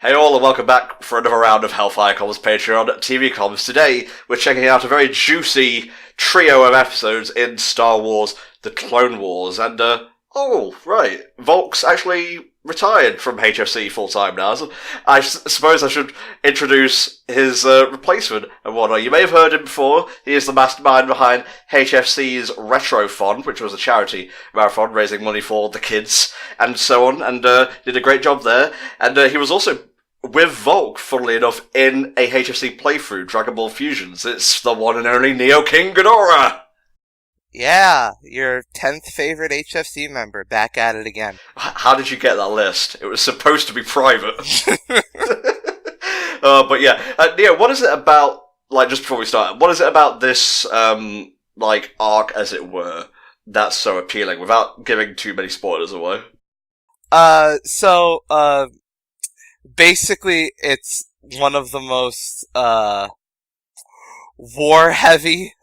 Hey all, and welcome back for another round of HellfireComms Patreon TV Comms. Today, we're checking out a very juicy trio of episodes in Star Wars The Clone Wars, and, Volk's actually retired from HFC full-time now, so I suppose I should introduce his replacement and whatnot. You may have heard him before. He is the mastermind behind HFC's Retro Fund, which was a charity marathon raising money for the kids and so on, and did a great job there. And he was also with Volk, funnily enough, in a HFC playthrough, Dragon Ball Fusions. It's the one and only Neo King Ghidorah! Yeah, your 10th favorite HFC member, back at it again. How did you get that list? It was supposed to be private. But yeah, Neo, what is it about, just before we start, what is it about this, arc, as it were, that's so appealing, without giving too many spoilers away? Basically, it's one of the most, war-heavy,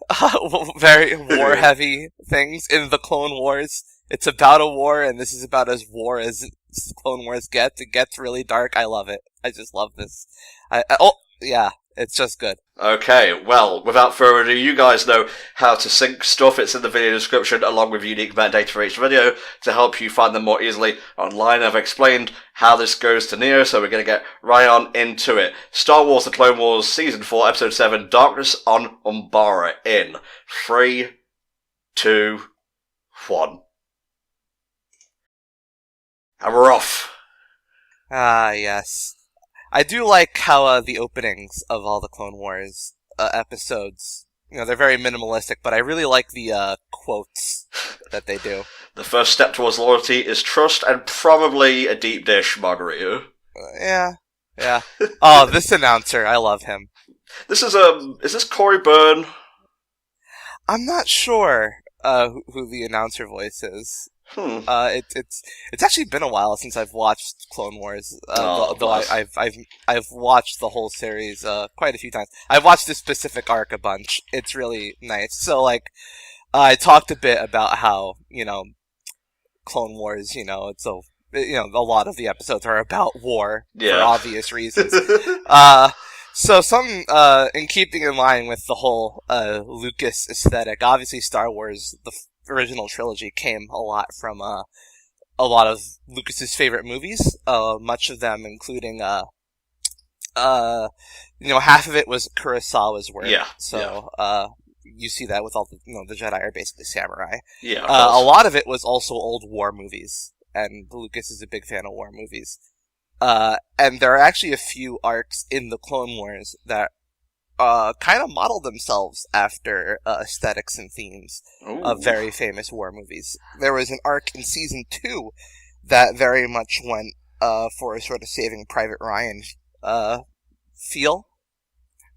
very war-heavy things in the Clone Wars. It's about a war, and this is about as war as Clone Wars gets. It gets really dark. I love it. I just love this. It's just good. Okay, well, without further ado, you guys know how to sync stuff. It's in the video description, along with unique metadata for each video, to help you find them more easily online. I've explained how this goes to Neo, so we're going to get right on into it. Star Wars The Clone Wars Season 4, Episode 7, Darkness on Umbara, in 3, 2, 1. And we're off. Ah, yes. I do like how the openings of all the Clone Wars episodes, they're very minimalistic, but I really like the quotes that they do. The first step towards loyalty is trust, and probably a deep dish margarita. Yeah. Oh, this announcer, I love him. This is this Corey Byrne? I'm not sure who the announcer voice is. It's actually been a while since I've watched Clone Wars. Though I've watched the whole series quite a few times. I've watched this specific arc a bunch. It's really nice. So I talked a bit about how Clone Wars. It's a lot of the episodes are about war for obvious reasons. So in keeping in line with the whole Lucas aesthetic, obviously Star Wars, the original trilogy, came a lot from a lot of Lucas's favorite movies, much of them including half of it was Kurosawa's work. You see that with all the the Jedi are basically samurai. A lot of it was also old war movies, and Lucas is a big fan of war movies. And there are actually a few arcs in the Clone Wars that kind of model themselves after aesthetics and themes of very famous war movies. There was an arc in Season 2 that very much went for a sort of Saving Private Ryan feel.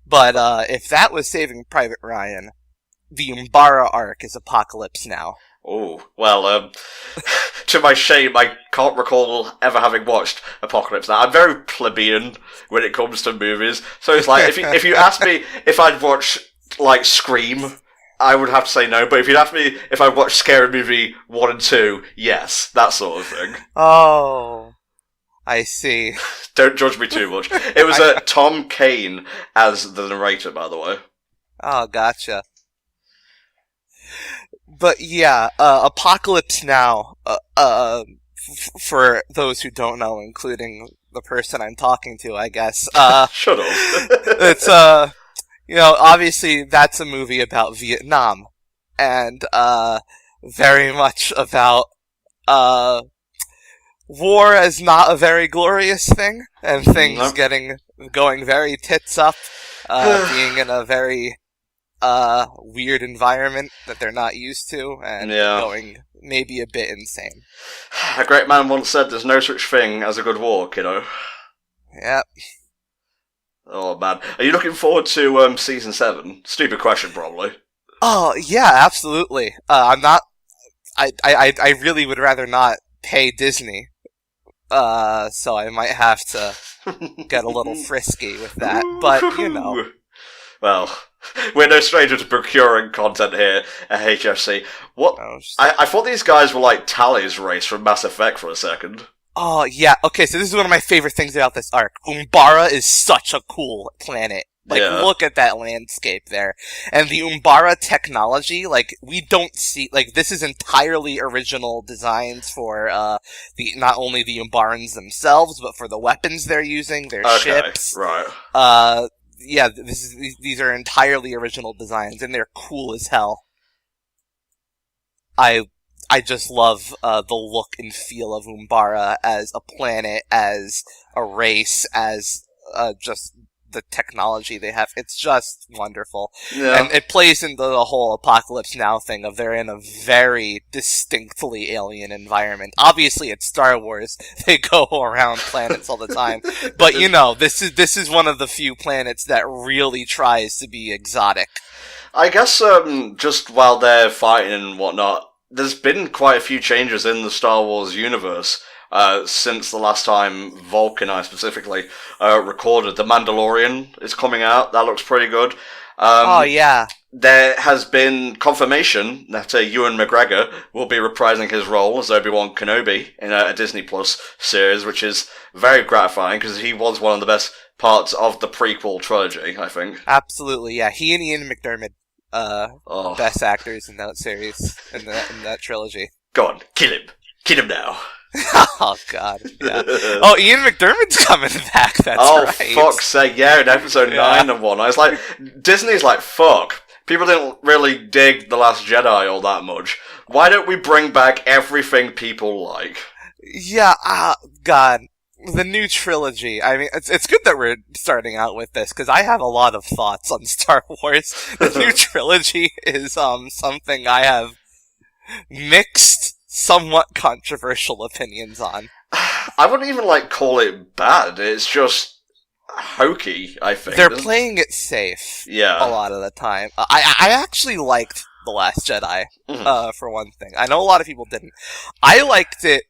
But if that was Saving Private Ryan, the Umbara arc is Apocalypse Now. Oh, well, to my shame, I can't recall ever having watched Apocalypse Now. I'm very plebeian when it comes to movies, so it's like, if you asked me if I'd watch, Scream, I would have to say no, but if you'd ask me if I'd watch Scary Movie 1 and 2, yes, that sort of thing. Oh, I see. Don't judge me too much. It was Tom Kane as the narrator, by the way. Oh, gotcha. But yeah, Apocalypse Now, for those who don't know, including the person I'm talking to, I guess. Shut up. It's, obviously that's a movie about Vietnam, and, very much about, war as not a very glorious thing, and things going very tits up, being in a very weird environment that they're not used to, and going maybe a bit insane. A great man once said, "There's no such thing as a good war, kiddo." Yep. Oh man, are you looking forward to Season 7? Stupid question, probably. Oh yeah, absolutely. I'm not. I really would rather not pay Disney. So I might have to get a little frisky with that, but Well, we're no stranger to procuring content here at HFC. What? I thought these guys were like Tally's race from Mass Effect for a second. Oh, yeah. Okay, so this is one of my favorite things about this arc. Umbara is such a cool planet. Like, look at that landscape there. And the Umbara technology, like, we don't see, like, this is entirely original designs for, not only the Umbarans themselves, but for the weapons they're using, their ships. Right. Yeah, these are entirely original designs, and they're cool as hell. I just love the look and feel of Umbara as a planet, as a race, as just the technology they have. It's just wonderful. Yeah. And it plays into the whole Apocalypse Now thing of they're in a very distinctly alien environment. Obviously, it's Star Wars. They go around planets all the time. But, you know, this is one of the few planets that really tries to be exotic. I guess, just while they're fighting and whatnot, there's been quite a few changes in the Star Wars universe since the last time Volk and I specifically recorded. The Mandalorian is coming out. That looks pretty good. Oh, yeah. There has been confirmation that Ewan McGregor will be reprising his role as Obi-Wan Kenobi in a Disney Plus series, which is very gratifying because he was one of the best parts of the prequel trilogy, I think. Absolutely, yeah. He and Ian McDiarmid. Best actors in that series, in that trilogy. Go on, kill him. Kill him now. Oh, God, yeah. Oh, Ian McDiarmid's coming back, that's right. Oh, fuck's sake, yeah, in episode 9 and 1. I was like, Disney's like, fuck. People didn't really dig The Last Jedi all that much. Why don't we bring back everything people like? Yeah, God. The new trilogy. I mean, it's good that we're starting out with this, because I have a lot of thoughts on Star Wars. The new trilogy is, something I have mixed, somewhat controversial opinions on. I wouldn't even, call it bad. It's just hokey, I think. They're playing it safe. Yeah. A lot of the time. I actually liked The Last Jedi, for one thing. I know a lot of people didn't. I liked it,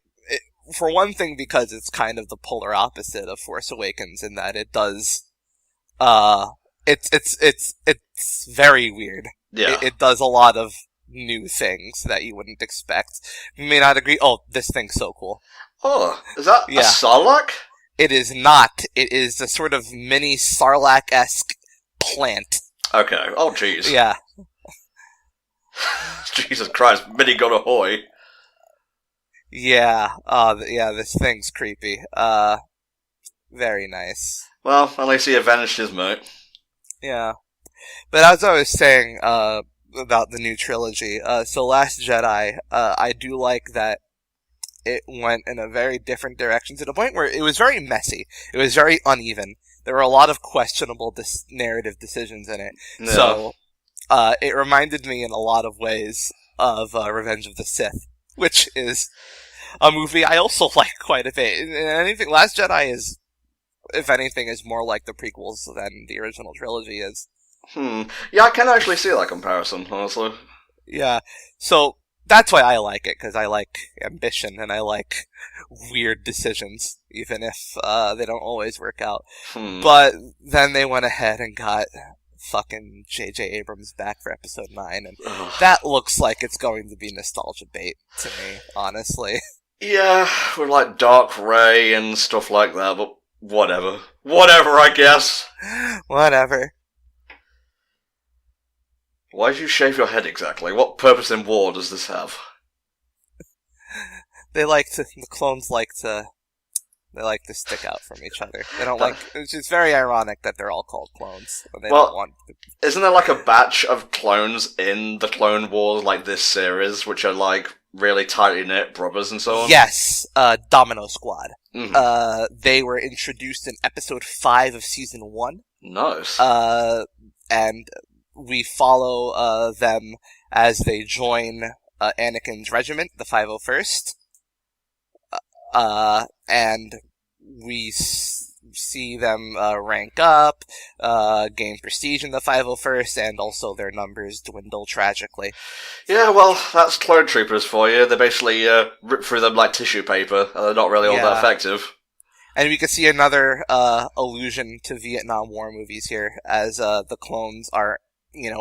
for one thing, because it's kind of the polar opposite of Force Awakens in that it does, it's very weird. Yeah. It does a lot of new things that you wouldn't expect. You may not agree. Oh, this thing's so cool. Oh, is that a Sarlacc? It is not. It is a sort of mini Sarlacc-esque plant. Okay. Oh, jeez. Yeah. Jesus Christ, mini gun ahoy. Yeah, this thing's creepy. Very nice. Well, at least he avenged his mate. Yeah. But as I was saying, about the new trilogy, so Last Jedi, I do like that it went in a very different direction to the point where it was very messy. It was very uneven. There were a lot of questionable narrative decisions in it. No. So, it reminded me in a lot of ways of, Revenge of the Sith, which is a movie I also like quite a bit. And Last Jedi is, if anything, is more like the prequels than the original trilogy is. Yeah, I can actually see that comparison, honestly. Yeah, so that's why I like it, because I like ambition and I like weird decisions, even if they don't always work out. But then they went ahead and got fucking J.J. Abrams back for episode 9, and that looks like it's going to be nostalgia bait to me, honestly. Yeah, with Dark Ray and stuff like that, but whatever. Whatever, I guess. Whatever. Why did you shave your head exactly? What purpose in war does this have? The clones like to stick out from each other. They don't it's very ironic that they're all called clones. They don't want to... Isn't there a batch of clones in the Clone Wars, this series, which are really tightly knit brothers and so on? Yes, Domino Squad. They were introduced in episode 5 of season 1. Nice. And we follow them as they join Anakin's regiment, the 501st. And we see them rank up, gain prestige in the 501st, and also their numbers dwindle tragically. Yeah, well, that's clone troopers for you. They basically rip through them like tissue paper, and they're not really all that effective. And we can see another allusion to Vietnam War movies here, as the clones are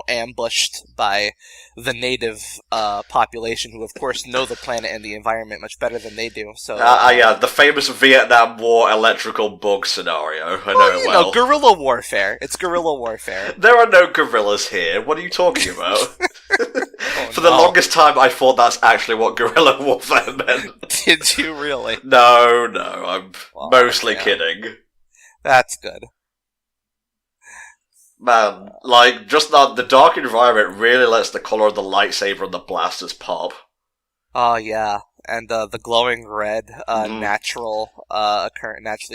ambushed by the native population, who of course know the planet and the environment much better than they do. So yeah, the famous Vietnam War electrical bug scenario. I know it well. Guerrilla warfare. It's guerrilla warfare. There are no gorillas here. What are you talking about? For the longest time, I thought that's actually what guerrilla warfare meant. Did you really? No, I'm mostly kidding. That's good. Man, just the dark environment really lets the color of the lightsaber and the blasters pop. Oh, yeah. And the glowing red, naturally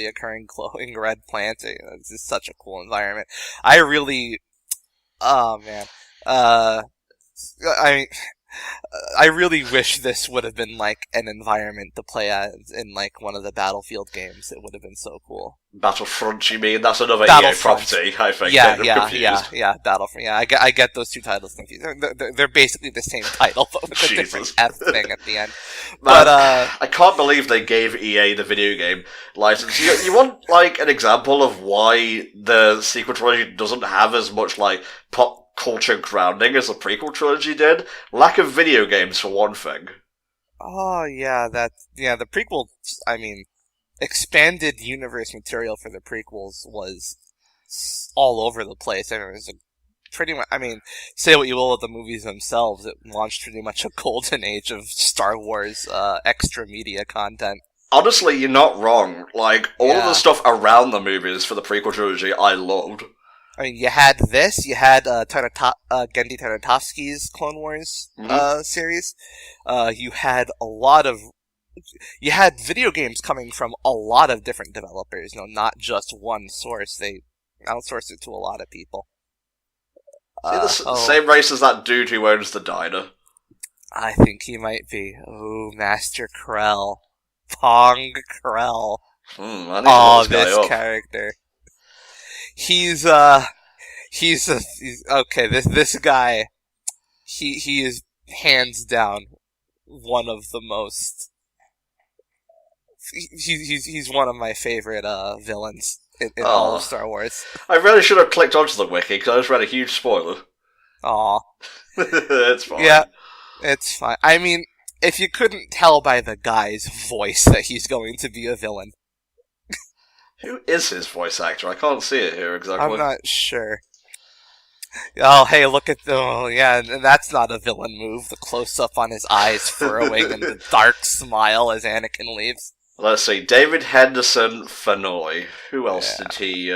occurring glowing red plant. This is such a cool environment. I really... Oh, man. I really wish this would have been an environment to play as in one of the Battlefield games. It would have been so cool. Battlefront, you mean? That's another EA property, I think. Yeah, Battlefront. Yeah, I get those two titles confused. They're basically the same title, but with a different F thing at the end. Man, I can't believe they gave EA the video game license. You want an example of why the sequel trilogy doesn't have as much pop culture grounding as the prequel trilogy did? Lack of video games, for one thing. Oh, yeah, the prequel, expanded universe material for the prequels was all over the place. It was pretty much, say what you will of the movies themselves, it launched pretty much a golden age of Star Wars, extra media content. Honestly, you're not wrong. All of the stuff around the movies for the prequel trilogy, I loved. You had this, you had Genndy Tartakovsky's Clone Wars series. You had you had video games coming from a lot of different developers, not just one source. They outsourced it to a lot of people. Same race as that dude who owns the diner. I think he might be. Oh, Master Krell. Pong Krell. This character. He's okay. This guy, he is hands down one of the most. He's one of my favorite villains in all of Star Wars. I really should have clicked onto the wiki because I just read a huge spoiler. Aw, it's fine. Yeah, it's fine. If you couldn't tell by the guy's voice that he's going to be a villain. Who is his voice actor? I can't see it here exactly. I'm not sure. Oh, hey, look at and that's not a villain move. The close-up on his eyes furrowing and the dark smile as Anakin leaves. Let's see, David Henderson Fennoy. Who else did he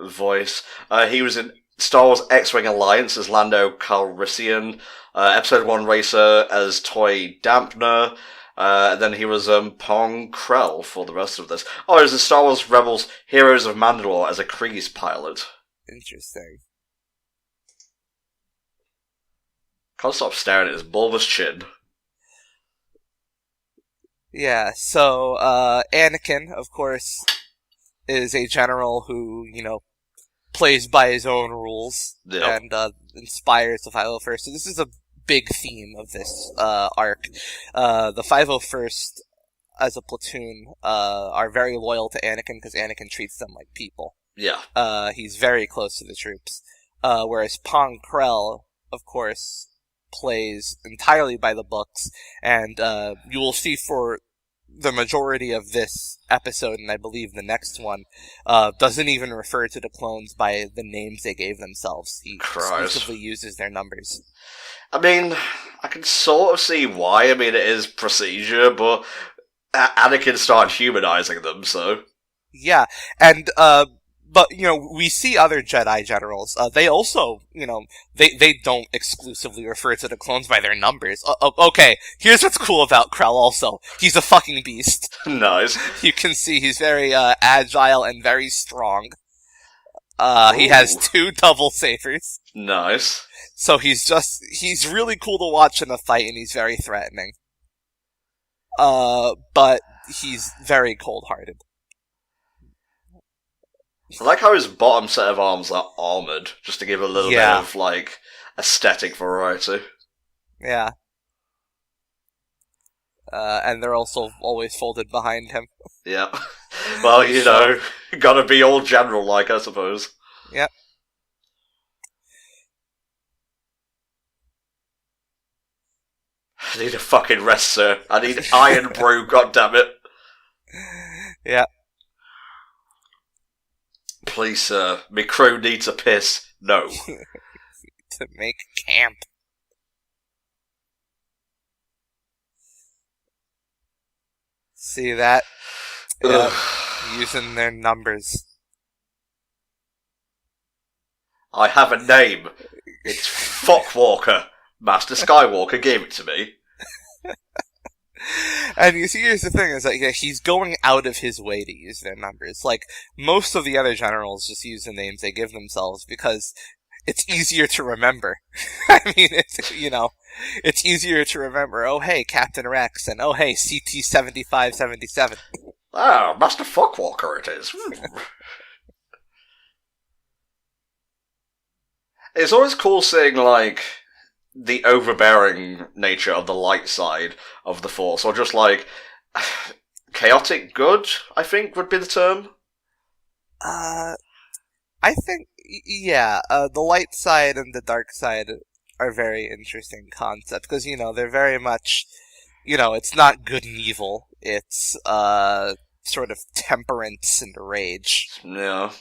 voice? He was in Star Wars X-Wing Alliance as Lando Calrissian, Episode 1 Racer as Toy Dampner, then he was Pong Krell for the rest of this. Oh, he was in Star Wars Rebels Heroes of Mandalore as a Kryze pilot. Interesting. Can't stop staring at his bulbous chin. Yeah, so Anakin, of course, is a general who, plays by his own rules and inspires the 501st. So this is a big theme of this arc. The 501st, as a platoon, are very loyal to Anakin because Anakin treats them like people. Yeah. He's very close to the troops. Whereas Pong Krell, of course, plays entirely by the books, and you will see for the majority of this episode, and I believe the next one, doesn't even refer to the clones by the names they gave themselves. He exclusively uses their numbers. I can sort of see why. It is procedure, but Anakin started humanizing them, so... Yeah, and, but, we see other Jedi generals. They also, they don't exclusively refer to the clones by their numbers. Okay, here's what's cool about Krell also. He's a fucking beast. Nice. You can see he's very, agile and very strong. He has 2 double sabers. Nice. So he's really cool to watch in a fight, and he's very threatening. But he's very cold-hearted. I like how his bottom set of arms are armoured, just to give a little bit of, aesthetic variety. Yeah. And they're also always folded behind him. Yeah. Well, gotta be all general-like, I suppose. Yep. I need a fucking rest, sir. I need iron brew, goddammit. Yeah. Please, sir. Me crew needs a piss. No. To make camp. See that? Yeah, using their numbers. I have a name. It's Fuckwalker. Master Skywalker gave it to me. And you see, here's the thing, is that he's going out of his way to use their numbers. Like, most of the other generals just use the names they give themselves because it's easier to remember. I mean, it's easier to remember, oh hey, Captain Rex, and oh hey, CT-7577. Ah, Master Fuckwalker it is. It's always cool seeing, like, the overbearing nature of the light side of the Force, or just, like, chaotic good, I think would be the term. I think, yeah, the light side and the dark side are very interesting concepts, because, they're very much, it's not good and evil, it's, sort of temperance and rage. Yeah.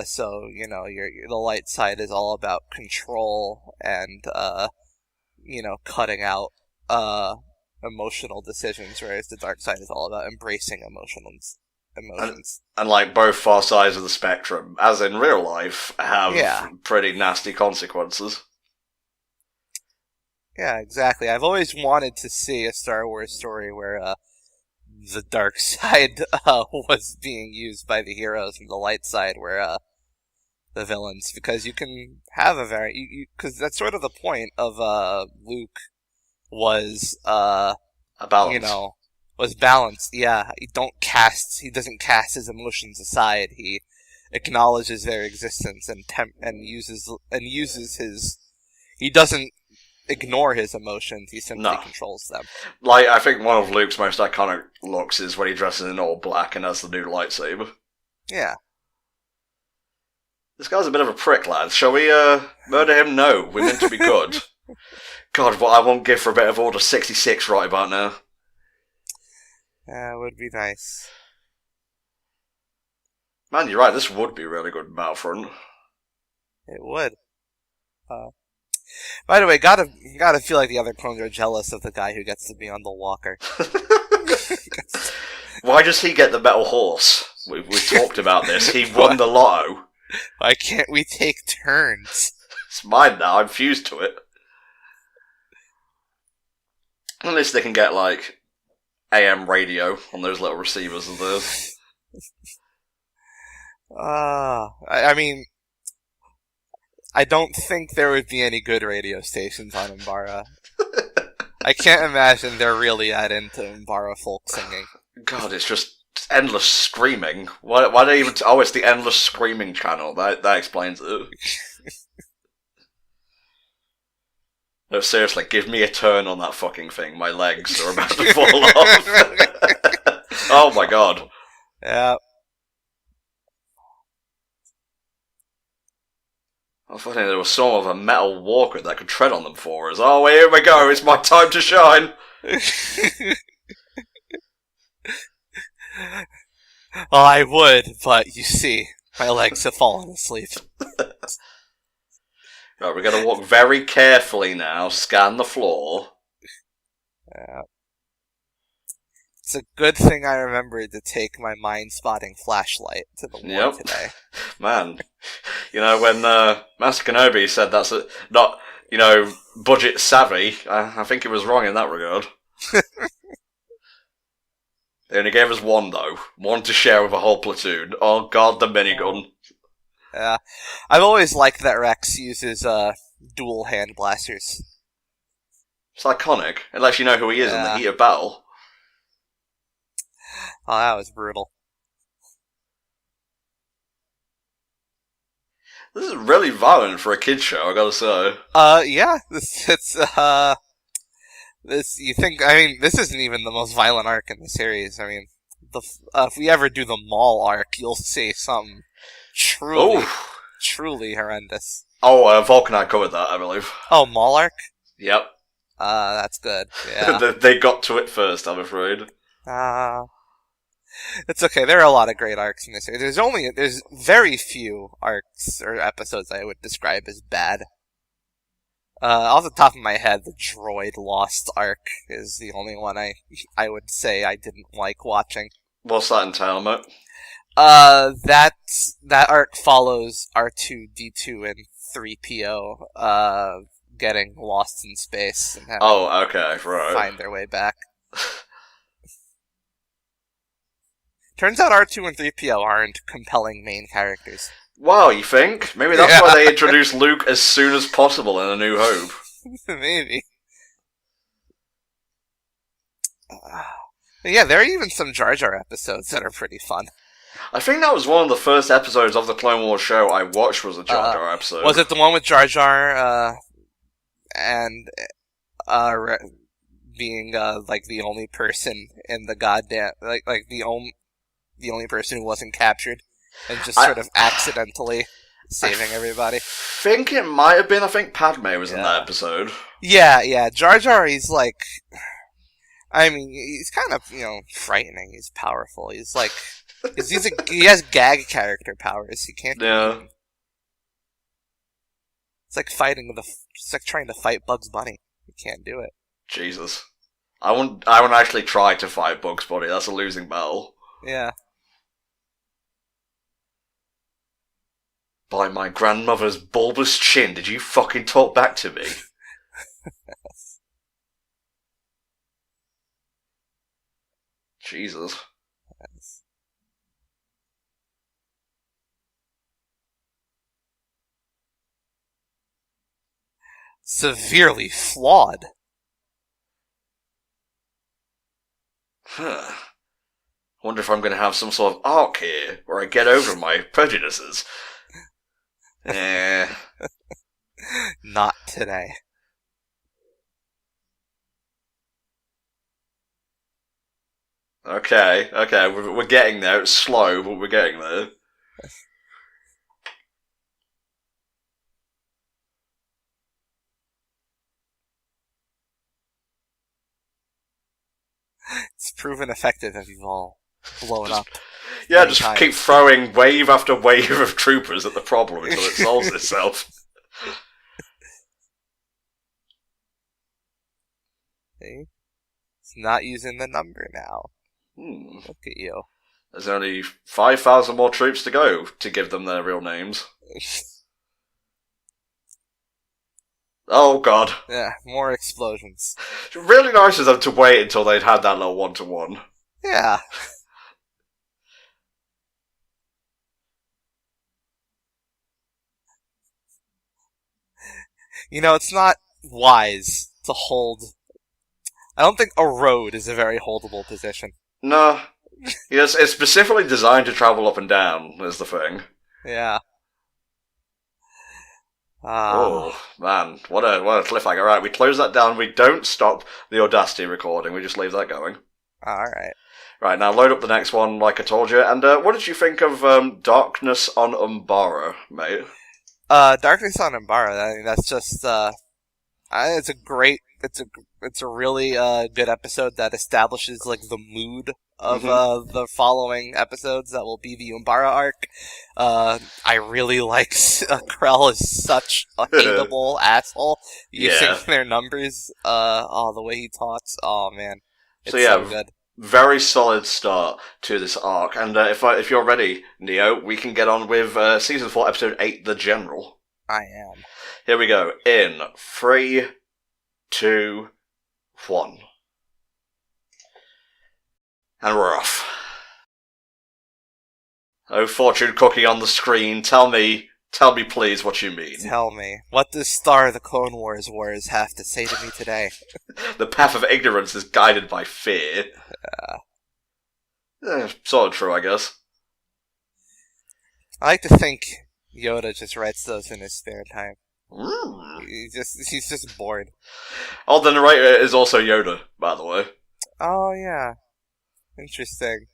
So, the light side is all about control and, cutting out, emotional decisions, whereas the dark side is all about embracing emotions. And like, both far sides of the spectrum, as in real life, have pretty nasty consequences. Yeah, exactly. I've always wanted to see a Star Wars story where, the dark side was being used by the heroes, and the light side were the villains, because you can have because that's sort of the point of Luke was was balanced. Yeah, he doesn't cast his emotions aside. He acknowledges their existence and uses his. He doesn't ignore his emotions, he simply controls them. Like, I think one of Luke's most iconic looks is when he dresses in all black and has the new lightsaber. Yeah. This guy's a bit of a prick, lads. Shall we, murder him? No, we're meant to be good. God, what I won't give for a bit of Order 66 right about now. Yeah, it would be nice. Man, you're right, this would be really good in Battlefront. It would. By the way, gotta feel like the other clones are jealous of the guy who gets to be on the walker. Why does he get the metal horse? We've talked about this. He won the lotto. Why can't we take turns? It's mine now. I'm fused to it. At least they can get, like, AM radio on those little receivers of theirs. I mean, I don't think there would be any good radio stations on Umbara. I can't imagine they're really that into Umbara folk singing. God, it's just endless screaming. Why do they even... Oh, it's the endless screaming channel. That explains it. No, seriously, give me a turn on that fucking thing. My legs are about to fall off. Oh my god. Yeah. I thought there was some of a metal walker that could tread on them for us. Oh, here we go. It's my time to shine. Well, I would, but you see, my legs have fallen asleep. Right, we're going to walk very carefully now, scan the floor. Yeah. It's a good thing I remembered to take my mind-spotting flashlight to the war today. Man, when Master Kenobi said that's not, budget savvy, I think he was wrong in that regard. They only gave us one, though. One to share with a whole platoon. Oh god, the minigun. Yeah. I've always liked that Rex uses, dual hand blasters. It's iconic, unless you know who he is in the heat of battle. Oh, that was brutal. This is really violent for a kid's show, I gotta say. Yeah. This isn't even the most violent arc in the series. I mean, if we ever do the Maul arc, you'll see something truly horrendous. Oh, Vulcan, I covered that, I believe. Oh, Maul arc? Yep. That's good. Yeah. They got to it first, I'm afraid. It's okay. There are a lot of great arcs in this series. There's very few arcs or episodes I would describe as bad. Off the top of my head, the Droid Lost arc is the only one I would say I didn't like watching. What's that entail, mate? That arc follows R2-D2 and 3PO, getting lost in space and having right. find their way back. Turns out R2 and 3PO aren't compelling main characters. Wow, you think? Maybe that's why they introduced Luke as soon as possible in A New Hope. Maybe. Yeah, there are even some Jar Jar episodes that are pretty fun. I think that was one of the first episodes of the Clone Wars show I watched was a Jar Jar episode. Was it the one with Jar Jar, and being, like, the only person in the goddamn... Like the only person who wasn't captured, and just sort of accidentally saving everybody? I think it might have been. I think Padme was in that episode. Yeah. Jar Jar, he's like... I mean, he's kind of, frightening. He's powerful. He's like... he has gag character powers. He can't... Yeah. It's like it's like trying to fight Bugs Bunny. You can't do it. Jesus. I won't actually try to fight Bugs Bunny. That's a losing battle. Yeah. By my grandmother's bulbous chin, did you fucking talk back to me? Jesus. Yes. Severely flawed. Wonder if I'm going to have some sort of arc here, where I get over my prejudices. Not today. Okay, we're getting there. It's slow, but we're getting there. It's proven effective if you've all blown up. Yeah, just keep throwing wave after wave of troopers at the problem until it solves itself. See? It's not using the number now. Look at you. There's only 5,000 more troops to go to give them their real names. Oh, God. Yeah, more explosions. Really nice of them to wait until they'd had that little one-to-one. Yeah. It's not wise to hold... I don't think a road is a very holdable position. No. Yes, it's specifically designed to travel up and down, is the thing. Yeah. Oh, man. What a cliffhanger. Right, we close that down. We don't stop the Audacity recording. We just leave that going. Alright. Right, now load up the next one, like I told you. And what did you think of Darkness on Umbara, mate? Darkness on Umbara, I mean, that's just, it's a really, good episode that establishes, like, the mood of, the following episodes that will be the Umbara arc. I really like, Krell is such a hateable asshole using their numbers, the way he talks, oh man. It's so good. Very solid start to this arc, and if you're ready, Neo, we can get on with Season 4, Episode 8, The General. I am. Here we go, in 3, 2, 1. And we're off. Oh, fortune cookie on the screen, tell me please what you mean. Tell me, what does Star of the Clone Wars have to say to me today? The path of ignorance is guided by fear. Sort of true, I guess. I like to think Yoda just writes those in his spare time. He's just bored. Oh, the narrator is also Yoda, by the way. Oh, yeah. Interesting.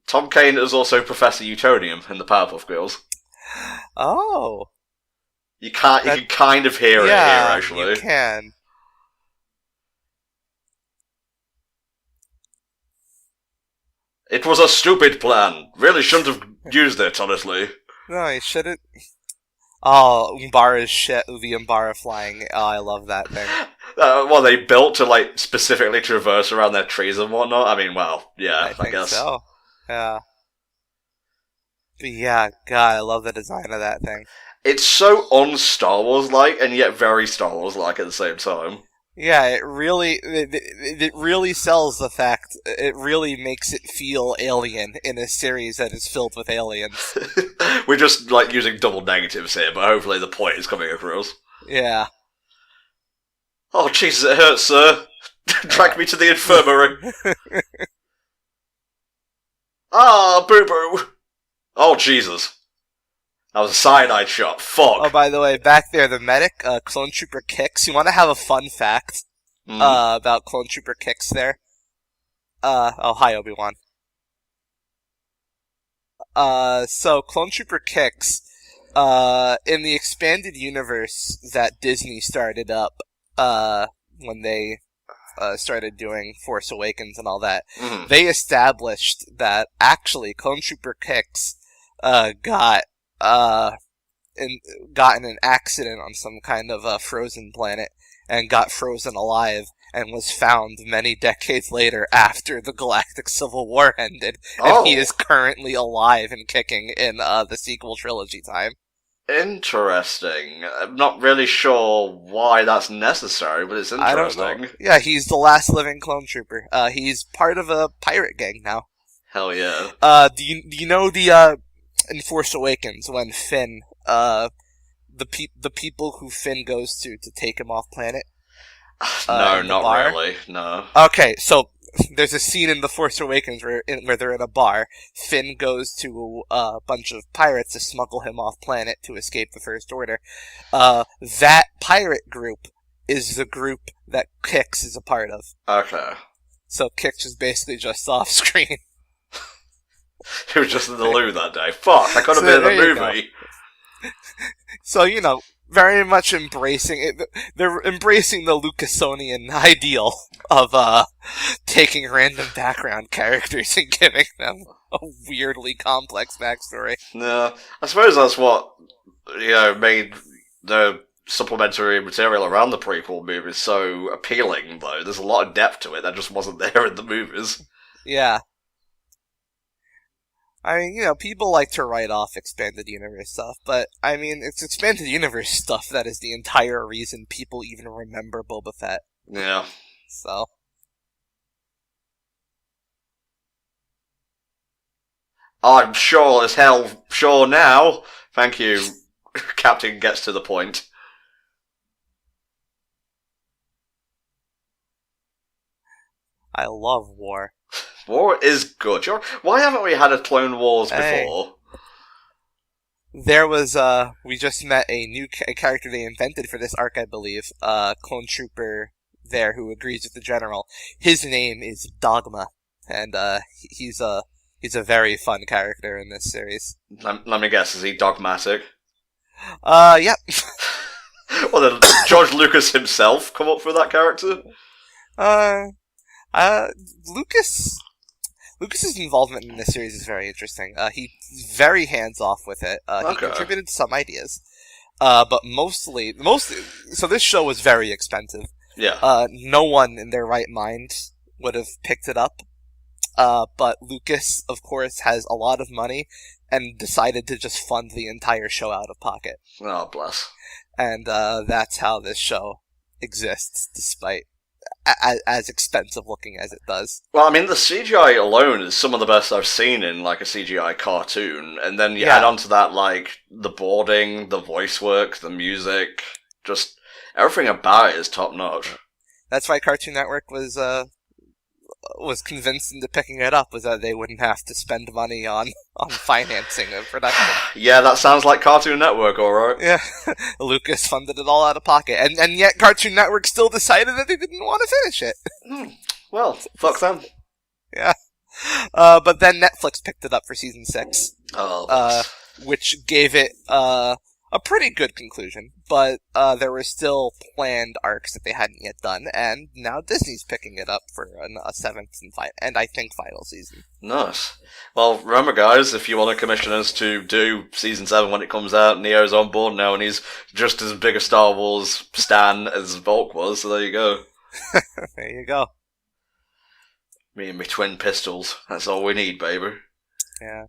Tom Kane is also Professor Utonium in the Powerpuff Girls. Oh. You can kind of hear it here, actually. You can. It was a stupid plan. Really shouldn't have used it, honestly. No, he shouldn't. Oh, Umbara's shit, the Umbara flying. Oh, I love that thing. Well, they built to, like, specifically traverse around their trees and whatnot? I mean, well, yeah, I guess. So. Yeah. But yeah, God, I love the design of that thing. It's so un-Star Wars-like, and yet very Star Wars-like at the same time. Yeah, it really sells the fact, it really makes it feel alien in a series that is filled with aliens. We're just, like, using double negatives here, but hopefully the point is coming across. Yeah. Oh, Jesus, it hurts, sir. Drag me to the infirmary. Ah, boo-boo. Oh, Jesus. That was a cyanide shot. Fuck. Oh, by the way, back there, the medic, Clone Trooper Kix. You want to have a fun fact about Clone Trooper Kix there? Hi, Obi-Wan. So, Clone Trooper Kix, in the expanded universe that Disney started up, when they started doing Force Awakens and all that, they established that actually Clone Trooper Kix got in an accident on some kind of frozen planet and got frozen alive and was found many decades later after the Galactic Civil War ended, and he is currently alive and kicking in the sequel trilogy time. Interesting. I'm not really sure why that's necessary, but it's interesting. I don't know. Yeah, he's the last living clone trooper. He's part of a pirate gang now. Hell yeah. Do you know the in Force Awakens when Finn the people who Finn goes to take him off planet? No, not really. No. Okay, so there's a scene in The Force Awakens where they're in a bar. Finn goes to a bunch of pirates to smuggle him off planet to escape the First Order. That pirate group is the group that Kix is a part of. Okay. So Kix is basically just off screen. He was just in the loo that day. Fuck, I could have been in the movie. So, very much embracing it. They're embracing the Lucasonian ideal of taking random background characters and giving them a weirdly complex backstory. Yeah, I suppose that's what made the supplementary material around the prequel movies so appealing. Though there's a lot of depth to it that just wasn't there in the movies. Yeah. I mean, people like to write off expanded universe stuff, but, I mean, it's expanded universe stuff that is the entire reason people even remember Boba Fett. Yeah. So. I'm sure as hell sure now. Thank you. Captain gets to the point. I love war. War is good. Why haven't we had a Clone Wars before? There was, we just met a new character they invented for this arc, I believe. Clone Trooper there who agrees with the General. His name is Dogma, and, he's a very fun character in this series. Let me guess, is he dogmatic? Yep. Well, did George Lucas himself come up with that character? Lucas's involvement in this series is very interesting. He's very hands-off with it. He contributed some ideas. But mostly, so this show was very expensive. Yeah. No one in their right mind would have picked it up. But Lucas, of course, has a lot of money and decided to just fund the entire show out of pocket. Oh, bless. And, that's how this show exists, despite as expensive looking as it does. Well, I mean, the CGI alone is some of the best I've seen in, like, a CGI cartoon, and then you add on to that, like, the boarding, the voice work, the music, just everything about it is top-notch. That's why Cartoon Network was convinced into picking it up, was that they wouldn't have to spend money on financing a production. Yeah, that sounds like Cartoon Network, alright. Yeah, Lucas funded it all out of pocket, and yet Cartoon Network still decided that they didn't want to finish it. Well, fuck them. Yeah. But then Netflix picked it up for season 6. Oh, which gave it, a pretty good conclusion, but there were still planned arcs that they hadn't yet done, and now Disney's picking it up for a seventh and I think final season. Nice. Well, remember, guys, if you want to commission us to do Season 7 when it comes out, Neo's on board now, and he's just as big a Star Wars stan as Volk was, so there you go. There you go. Me and my twin pistols. That's all we need, baby. Yeah.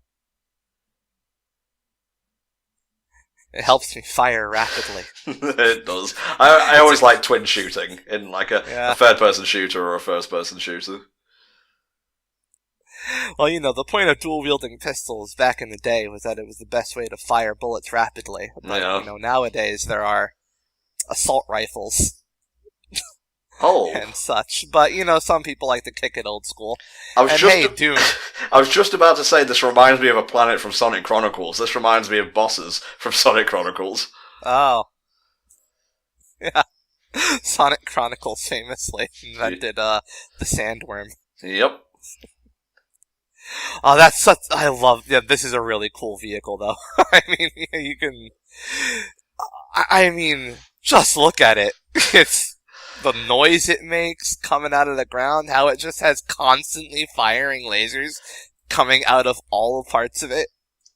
It helps me fire rapidly. It does. I always like twin shooting in like a third-person shooter or a first-person shooter. Well, the point of dual-wielding pistols back in the day was that it was the best way to fire bullets rapidly. But, nowadays there are assault rifles. Oh. And such. But, some people like to kick it old school. Doom. I was just about to say this reminds me of a planet from Sonic Chronicles. This reminds me of bosses from Sonic Chronicles. Oh. Yeah. Sonic Chronicles famously invented the sandworm. Yep. Oh, this is a really cool vehicle, though. I mean, just look at it. It's the noise it makes coming out of the ground, how it just has constantly firing lasers coming out of all parts of it.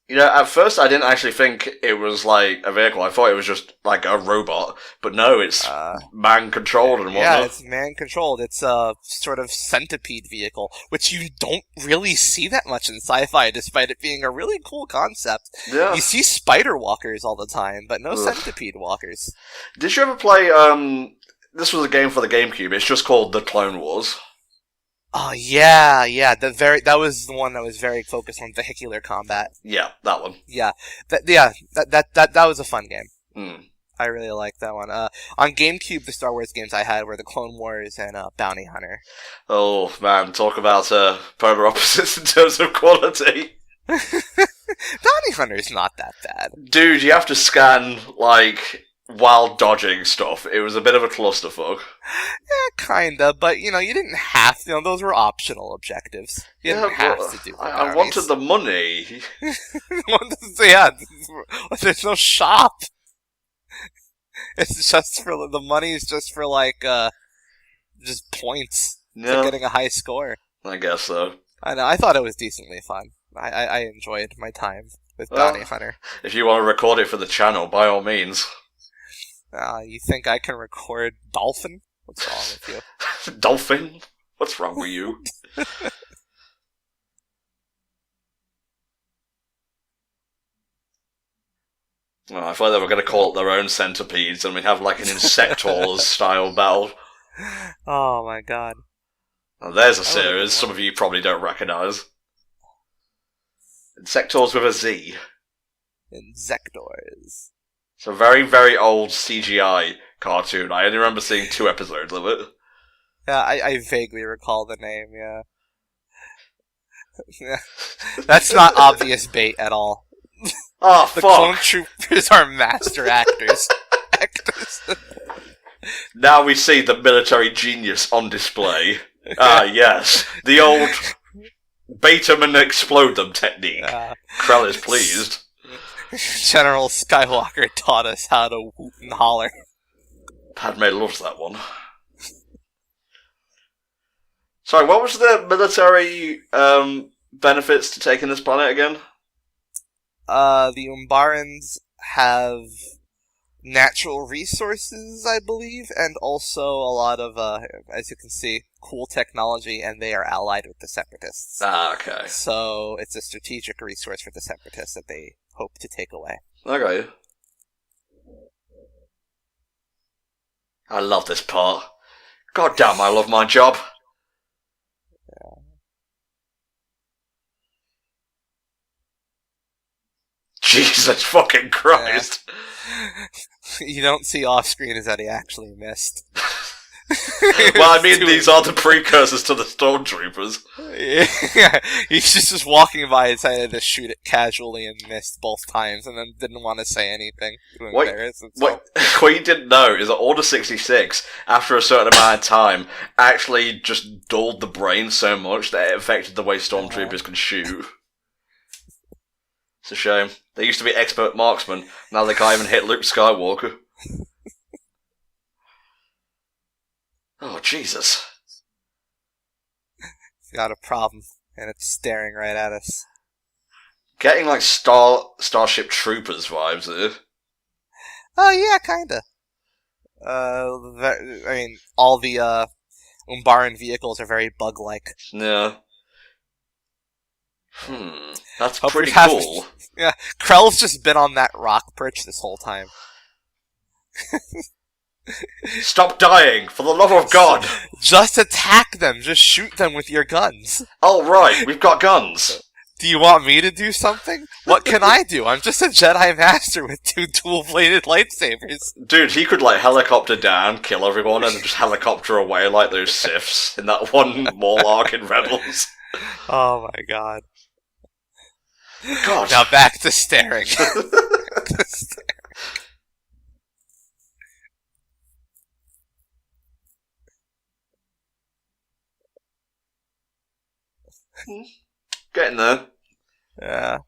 At first I didn't actually think it was like a vehicle. I thought it was just like a robot. But no, it's man-controlled and whatnot. Yeah, it's man-controlled. It's a sort of centipede vehicle, which you don't really see that much in sci-fi, despite it being a really cool concept. Yeah. You see spider walkers all the time, but no centipede walkers. Did you ever play, this was a game for the GameCube. It's just called The Clone Wars. Oh, yeah. That was the one that was very focused on vehicular combat. Yeah, that one. Yeah. That was a fun game. Mm. I really liked that one. On GameCube, the Star Wars games I had were the Clone Wars and Bounty Hunter. Oh, man, talk about polar opposites in terms of quality. Bounty Hunter's not that bad. Dude, you have to scan, while dodging stuff. It was a bit of a clusterfuck. Yeah, kinda, but, you didn't have to, those were optional objectives. You didn't have to do that. I wanted the money. Yeah, there's no shop. It's just the money's just for, just points. Yeah. For getting a high score. I guess so. I know, I thought it was decently fun. I enjoyed my time with Bounty Hunter. If you want to record it for the channel, by all means. You think I can record Dolphin? What's wrong with you? Dolphin? What's wrong with you? I thought they were going to call it their own centipedes and we'd have an Insectors style battle. Oh my god. Now, there's a series some of you probably don't recognise. Insectors with a Z. Insectors. It's a very, very old CGI cartoon. I only remember seeing 2 episodes of it. Yeah, I vaguely recall the name, yeah. That's not obvious bait at all. Oh, the fuck! Clone Troopers are master actors. Now we see the military genius on display. Yes. The old bait 'em and explode them technique. Krell is pleased. General Skywalker taught us how to whoop and holler. Padme loves that one. Sorry, what was the military benefits to taking this planet again? The Umbarans have natural resources, I believe, and also a lot of, as you can see, cool technology, and they are allied with the Separatists. Okay. So it's a strategic resource for the Separatists that they hope to take away. Okay. I love this part. God damn, I love my job. Yeah. Jesus fucking Christ. Yeah. You don't see off screen is that he actually missed. Well, I mean, these are the precursors to the Stormtroopers. Yeah, he's just walking by and decided to shoot it casually and missed both times, and then didn't want to say anything to embarrass himself. What you didn't know is that Order 66, after a certain amount of time, actually just dulled the brain so much that it affected the way Stormtroopers can shoot. It's a shame. They used to be expert marksmen. Now they can't even hit Luke Skywalker. Oh, Jesus. It's got a problem, and it's staring right at us. Getting, like, Starship Troopers vibes here. Oh, yeah, kinda. I mean, all the, Umbaran vehicles are very bug-like. Yeah. That's pretty cool. Yeah, Krell's just been on that rock perch this whole time. Stop dying, for the love of God! Just attack them, just shoot them with your guns. Oh, right, we've got guns. Do you want me to do something? What can I do? I'm just a Jedi Master with 2 dual-bladed lightsabers. Dude, he could, like, helicopter down, kill everyone, and then just helicopter away like those Siths in that one Maul arc in Rebels. Oh my god. God. Now back to staring. Getting there. Yeah.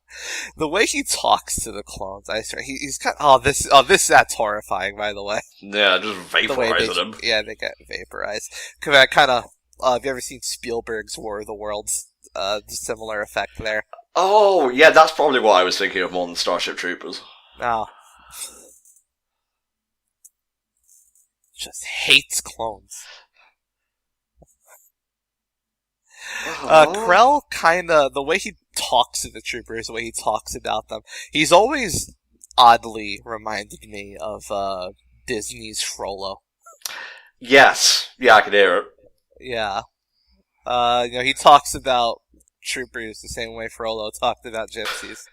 The way he talks to the clones, I swear, he's kind of, that's horrifying, by the way. Yeah, just vaporizing them. Yeah, they get vaporized. Kind of, have you ever seen Spielberg's War of the Worlds? Similar effect there. Oh, yeah, that's probably what I was thinking of more than Starship Troopers. Oh. Just hates clones. Krell kinda, the way he talks to the troopers, the way he talks about them, he's always oddly reminded me of, Disney's Frollo. Yes. Yeah, I can hear it. Yeah. He talks about troopers the same way Frollo talked about gypsies.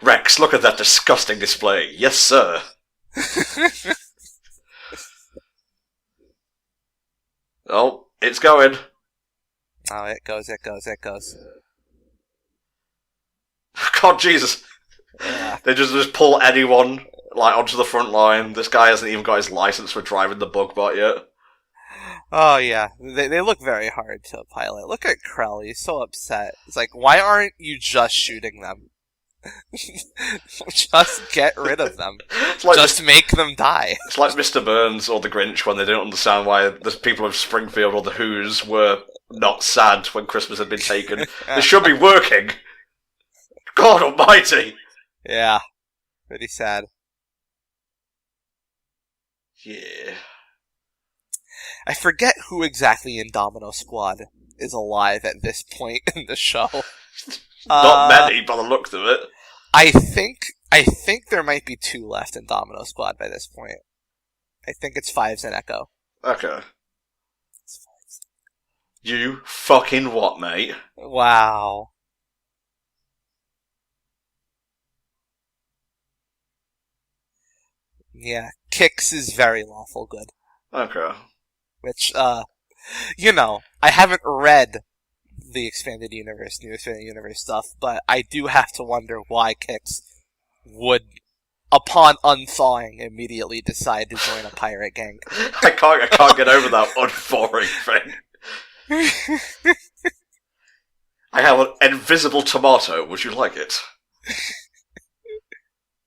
Rex, look at that disgusting display. Yes, sir. Oh, it's going. Oh, it goes. God, Jesus. Yeah. They just pull anyone, like, onto the front line. This guy hasn't even got his license for driving the Bugbot yet. Oh, yeah. They look very hard to pilot. Look at Krell. He's so upset. It's like, why aren't you just shooting them? Just get rid of them. Like just make them die. It's like Mr. Burns or the Grinch when they don't understand why the people of Springfield or the Who's were not sad when Christmas had been taken. They should be working. God almighty. Yeah. Pretty sad. Yeah. I forget who exactly in Domino Squad is alive at this point in the show. Not many, by the looks of it. I think there might be 2 left in Domino Squad by this point. I think it's Fives and Echo. Okay. You fucking what, mate? Wow. Yeah, Kix is very lawful good. Okay. Which, I haven't read the Expanded Universe, New Expanded Universe stuff, but I do have to wonder why Kix would, upon unthawing, immediately decide to join a pirate gang. I can't get over that unthawing thing. I have an invisible tomato, would you like it?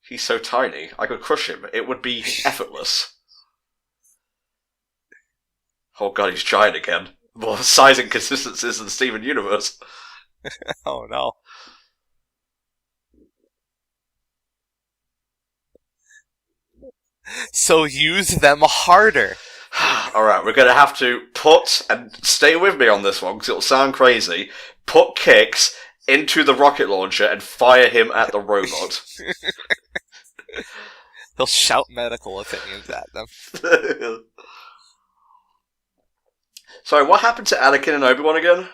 He's so tiny, I could crush him. It would be effortless. Oh god, he's giant again. More size and consistencies than Steven Universe. Oh no. So use them harder. Alright, we're gonna have to put, and stay with me on this one because it'll sound crazy, put Kix into the rocket launcher and fire him at the robot. He'll shout medical opinions at them. Sorry, what happened to Anakin and Obi-Wan again?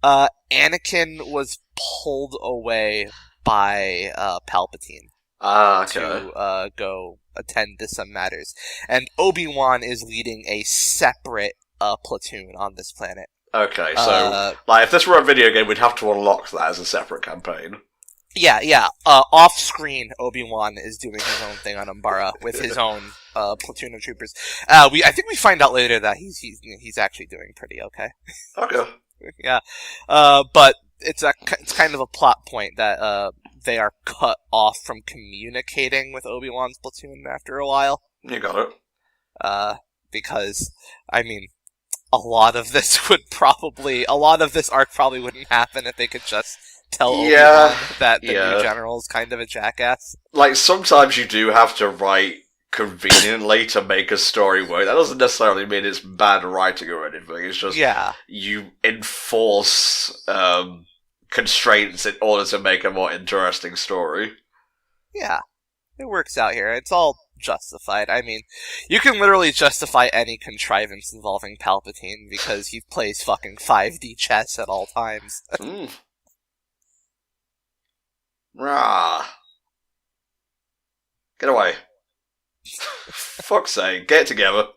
Anakin was pulled away by Palpatine. Ah, okay. To go attend to some matters. And Obi-Wan is leading a separate platoon on this planet. Okay, so if this were a video game, we'd have to unlock that as a separate campaign. Yeah. Off-screen, Obi-Wan is doing his own thing on Umbara with his own platoon of troopers. I think we find out later that he's actually doing pretty okay. Okay. Yeah. But it's kind of a plot point that they are cut off from communicating with Obi-Wan's platoon after a while. You got it. Because, I mean, a lot of this arc probably wouldn't happen if they could just tell Obi-Wan that the new general is kind of a jackass. Like, sometimes you do have to write conveniently to make a story work. That doesn't necessarily mean it's bad writing or anything. It's just you enforce constraints in order to make a more interesting story. Yeah, it works out here. It's all justified. I mean, you can literally justify any contrivance involving Palpatine because he plays fucking 5D chess at all times. Rah. Get away. Fuck's sake, get it together.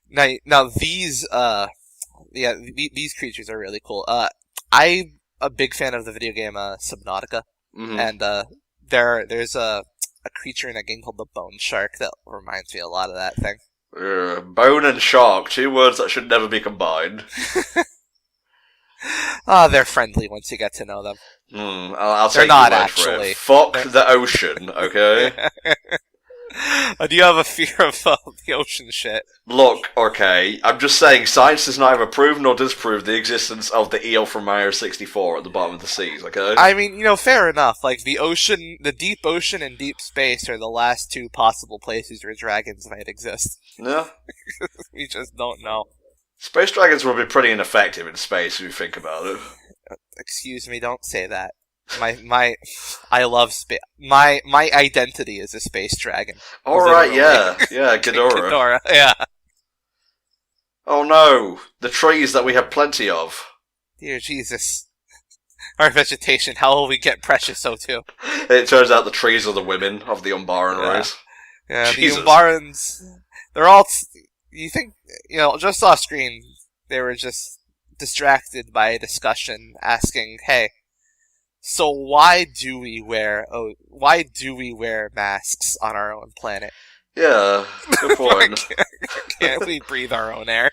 Yeah. Now these these creatures are really cool. I'm a big fan of the video game Subnautica, and there's a creature in a game called the Bone Shark that reminds me a lot of that thing. Bone and shark, 2 words that should never be combined. They're friendly once you get to know them. I'll They're take not your word actually. for it. Fuck the ocean, okay? Do you have a fear of the ocean shit? Look, okay, I'm just saying science has neither proved nor disproved the existence of the eel from Mario 64 at the bottom of the seas, okay? I mean, fair enough. Like, the deep ocean and deep space are the last 2 possible places where dragons might exist. Yeah. We just don't know. Space dragons will be pretty ineffective in space if you think about it. Excuse me, don't say that. I love space. My identity is a space dragon. Alright, yeah, Ghidorah. Ghidorah, yeah. Oh no, the trees that we have plenty of. Dear Jesus. Our vegetation, how will we get precious O2? It turns out the trees are the women of the Umbaran race. Yeah, Jesus. the Umbarans, they're all... You think, just off screen, they were just distracted by a discussion asking, hey, so why do we wear masks on our own planet? Yeah, good point. Can't we breathe our own air?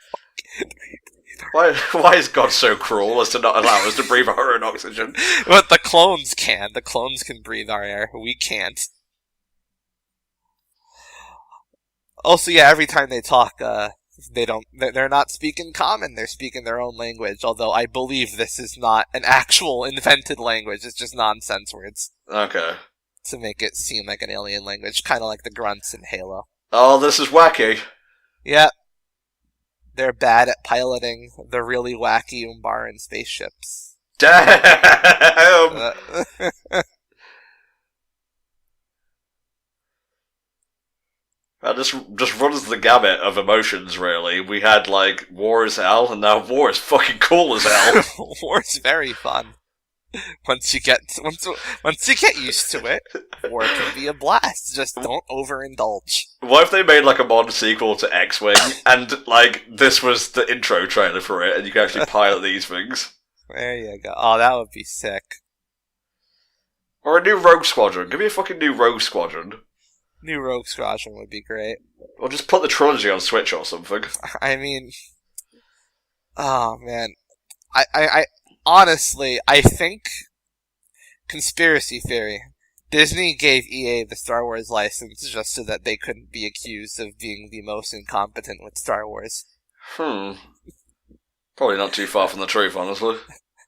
Why is God so cruel as to not allow us to breathe our own oxygen? But the clones can. The clones can breathe our air. We can't. Also, yeah, every time they talk, they're not speaking common, they're speaking their own language, although I believe this is not an actual invented language, it's just nonsense words. Okay. To make it seem like an alien language, kind of like the grunts in Halo. Oh, this is wacky. Yeah. They're bad at piloting the really wacky Umbaran spaceships. Damn! That just runs the gamut of emotions, really. We had, war is hell, and now war is fucking cool as hell. War is very fun. Once you get used to it, war can be a blast. Just don't overindulge. What if they made, a modern sequel to X-Wing, and, this was the intro trailer for it, and you can actually pilot these things? There you go. Oh, that would be sick. Or a new Rogue Squadron. Give me a fucking new Rogue Squadron. New Rogue Squadron would be great. Or just put the trilogy on Switch or something. I mean... Oh, man. I honestly, I think... Conspiracy theory. Disney gave EA the Star Wars license just so that they couldn't be accused of being the most incompetent with Star Wars. Probably not too far from the truth, honestly.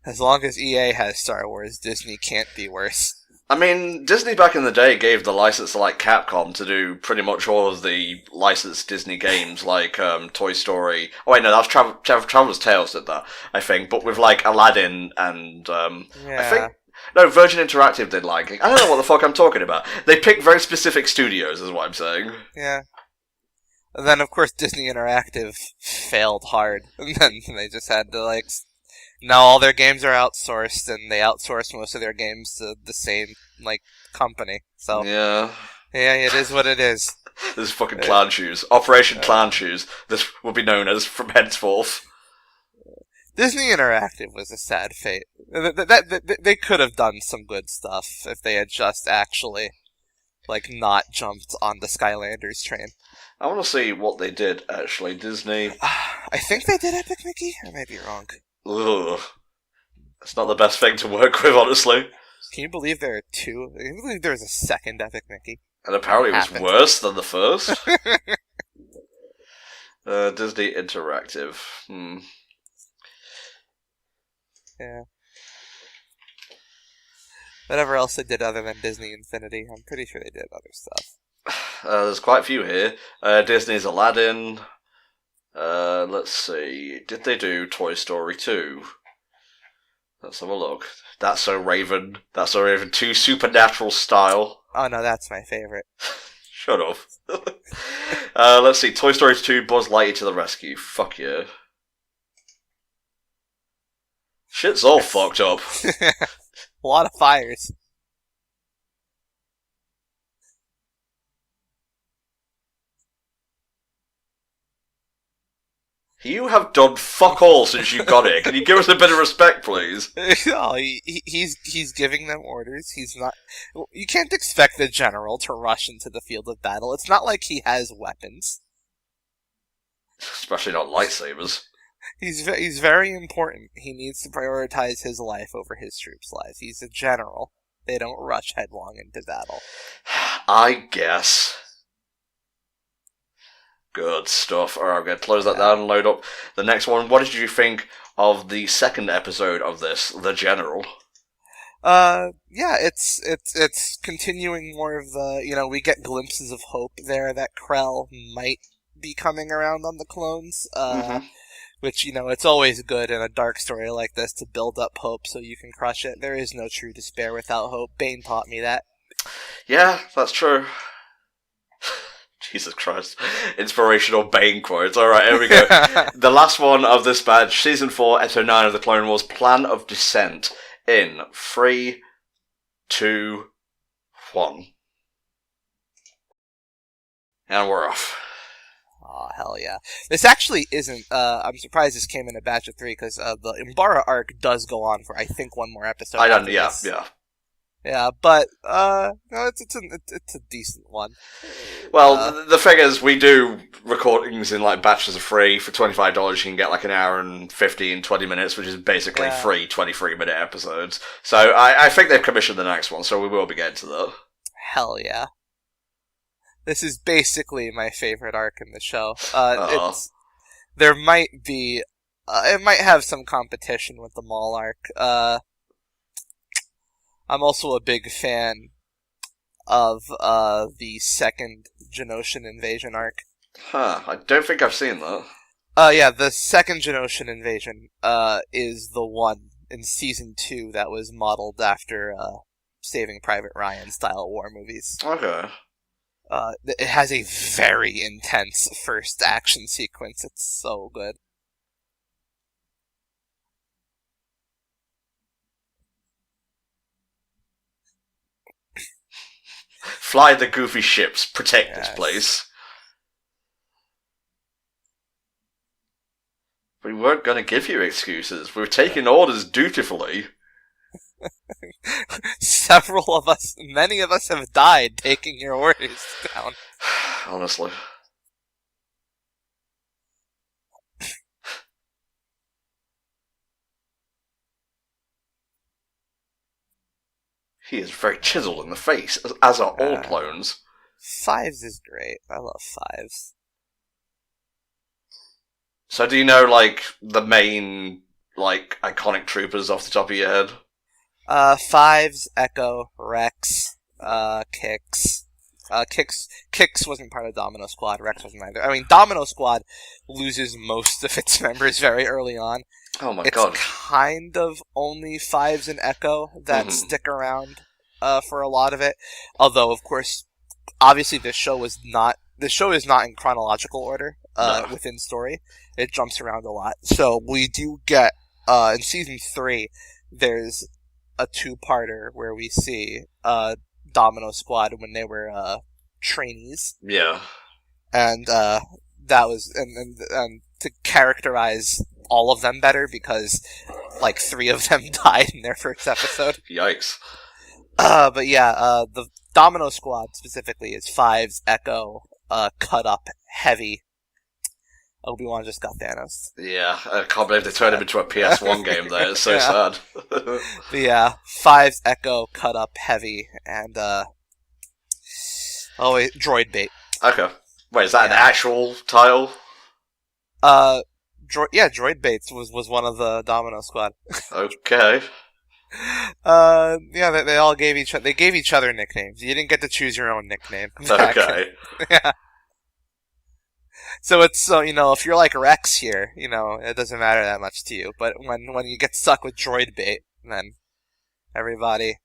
As long as EA has Star Wars, Disney can't be worse. I mean, Disney back in the day gave the license to, Capcom to do pretty much all of the licensed Disney games, like Toy Story. Oh, wait, no, that was Traveler's Tales did that, I think. But with, Aladdin and, I think... No, Virgin Interactive did, I don't know what the fuck I'm talking about. They picked very specific studios, is what I'm saying. Yeah. And then, of course, Disney Interactive failed hard. And then they just had to, now all their games are outsourced, and they outsource most of their games to the same, company. So yeah, it is what it is. This is fucking Clan Shoes. Operation Clan Shoes. This will be known as from henceforth. Disney Interactive was a sad fate. They could have done some good stuff if they had just actually, not jumped on the Skylanders train. I want to see what they did, actually. Disney... I think they did Epic Mickey? I might be wrong. Ugh. It's not the best thing to work with, honestly. Can you believe there are two? Can you believe there's a second Epic Mickey? And apparently it was worse than the first. Disney Interactive. Yeah. Whatever else they did other than Disney Infinity, I'm pretty sure they did other stuff. There's quite a few here. Disney's Aladdin. Let's see. Did they do Toy Story 2? Let's have a look. That's So Raven. That's So Raven 2 Supernatural style. Oh no, that's my favorite. Shut up. Let's see. Toy Story 2 Buzz Lightyear to the Rescue. Fuck yeah. Shit's all fucked up. A lot of fires. You have done fuck all since you got it. Can you give us a bit of respect, please? No, he's giving them orders. He's not. You can't expect the general to rush into the field of battle. It's not like he has weapons. Especially not lightsabers. He's very important. He needs to prioritize his life over his troops' lives. He's a general. They don't rush headlong into battle. I guess. Good stuff. Alright, I'm going to close that down and load up the next one. What did you think of the second episode of this, The General? Yeah, it's continuing more of the, we get glimpses of hope there that Krell might be coming around on the clones, which, it's always good in a dark story like this to build up hope so you can crush it. There is no true despair without hope. Bane taught me that. Yeah, that's true. Jesus Christ. Inspirational Bane quotes. Alright, here we go. The last one of this batch, Season 4, Episode 9 of the Clone Wars, Plan of Descent. In 3, 2, 1. And we're off. Oh, hell yeah. This actually isn't, I'm surprised this came in a batch of 3, because the Umbara arc does go on for, I think, one more episode. Yeah. Yeah, but, no, it's a decent one. Well, the thing is, we do recordings in, batches of 3. For $25, you can get, an hour and 15, 20 minutes, which is basically 3 23-minute episodes. So, I think they've commissioned the next one, so we will be getting to that. Hell yeah. This is basically my favorite arc in the show. There might be, it might have some competition with the Maul arc. I'm also a big fan of the second Genoshan invasion arc. I don't think I've seen that. Yeah, the second Genoshan invasion is the one in Season 2 that was modeled after Saving Private Ryan style war movies. Okay. It has a very intense first action sequence. It's so good. Fly the goofy ships. Protect this place. We weren't going to give you excuses. We were taking orders dutifully. Many of us have died taking your orders down. Honestly. He is very chiseled in the face, as are all clones. Fives is great. I love Fives. So do you know, the main, iconic troopers off the top of your head? Fives, Echo, Rex, Kix. Kix wasn't part of Domino Squad. Rex wasn't either. I mean, Domino Squad loses most of its members very early on. Oh my god. It's kind of only Fives and Echo that stick around for a lot of it. Although, of course, obviously this show is not in chronological order within story. It jumps around a lot. So we do get, in Season 3, there's a 2-parter where we see Domino Squad when they were trainees. Yeah. And that was and to characterize all of them better, because 3 of them died in their first episode. Yikes. But yeah, the Domino Squad specifically is Fives, Echo, Cut Up, Heavy, Obi-Wan just got Thanos. Yeah, I can't believe they turned him into a PS1 game there. It's so sad. But yeah, Fives Echo cut up heavy, and wait, droid bait. Okay. Wait, is that an actual title? Droid baits was one of the Domino Squad. Okay. They all gave each other nicknames. You didn't get to choose your own nickname. Okay. Yeah. So if you're like Rex here, it doesn't matter that much to you. But when you get stuck with droid bait, then everybody,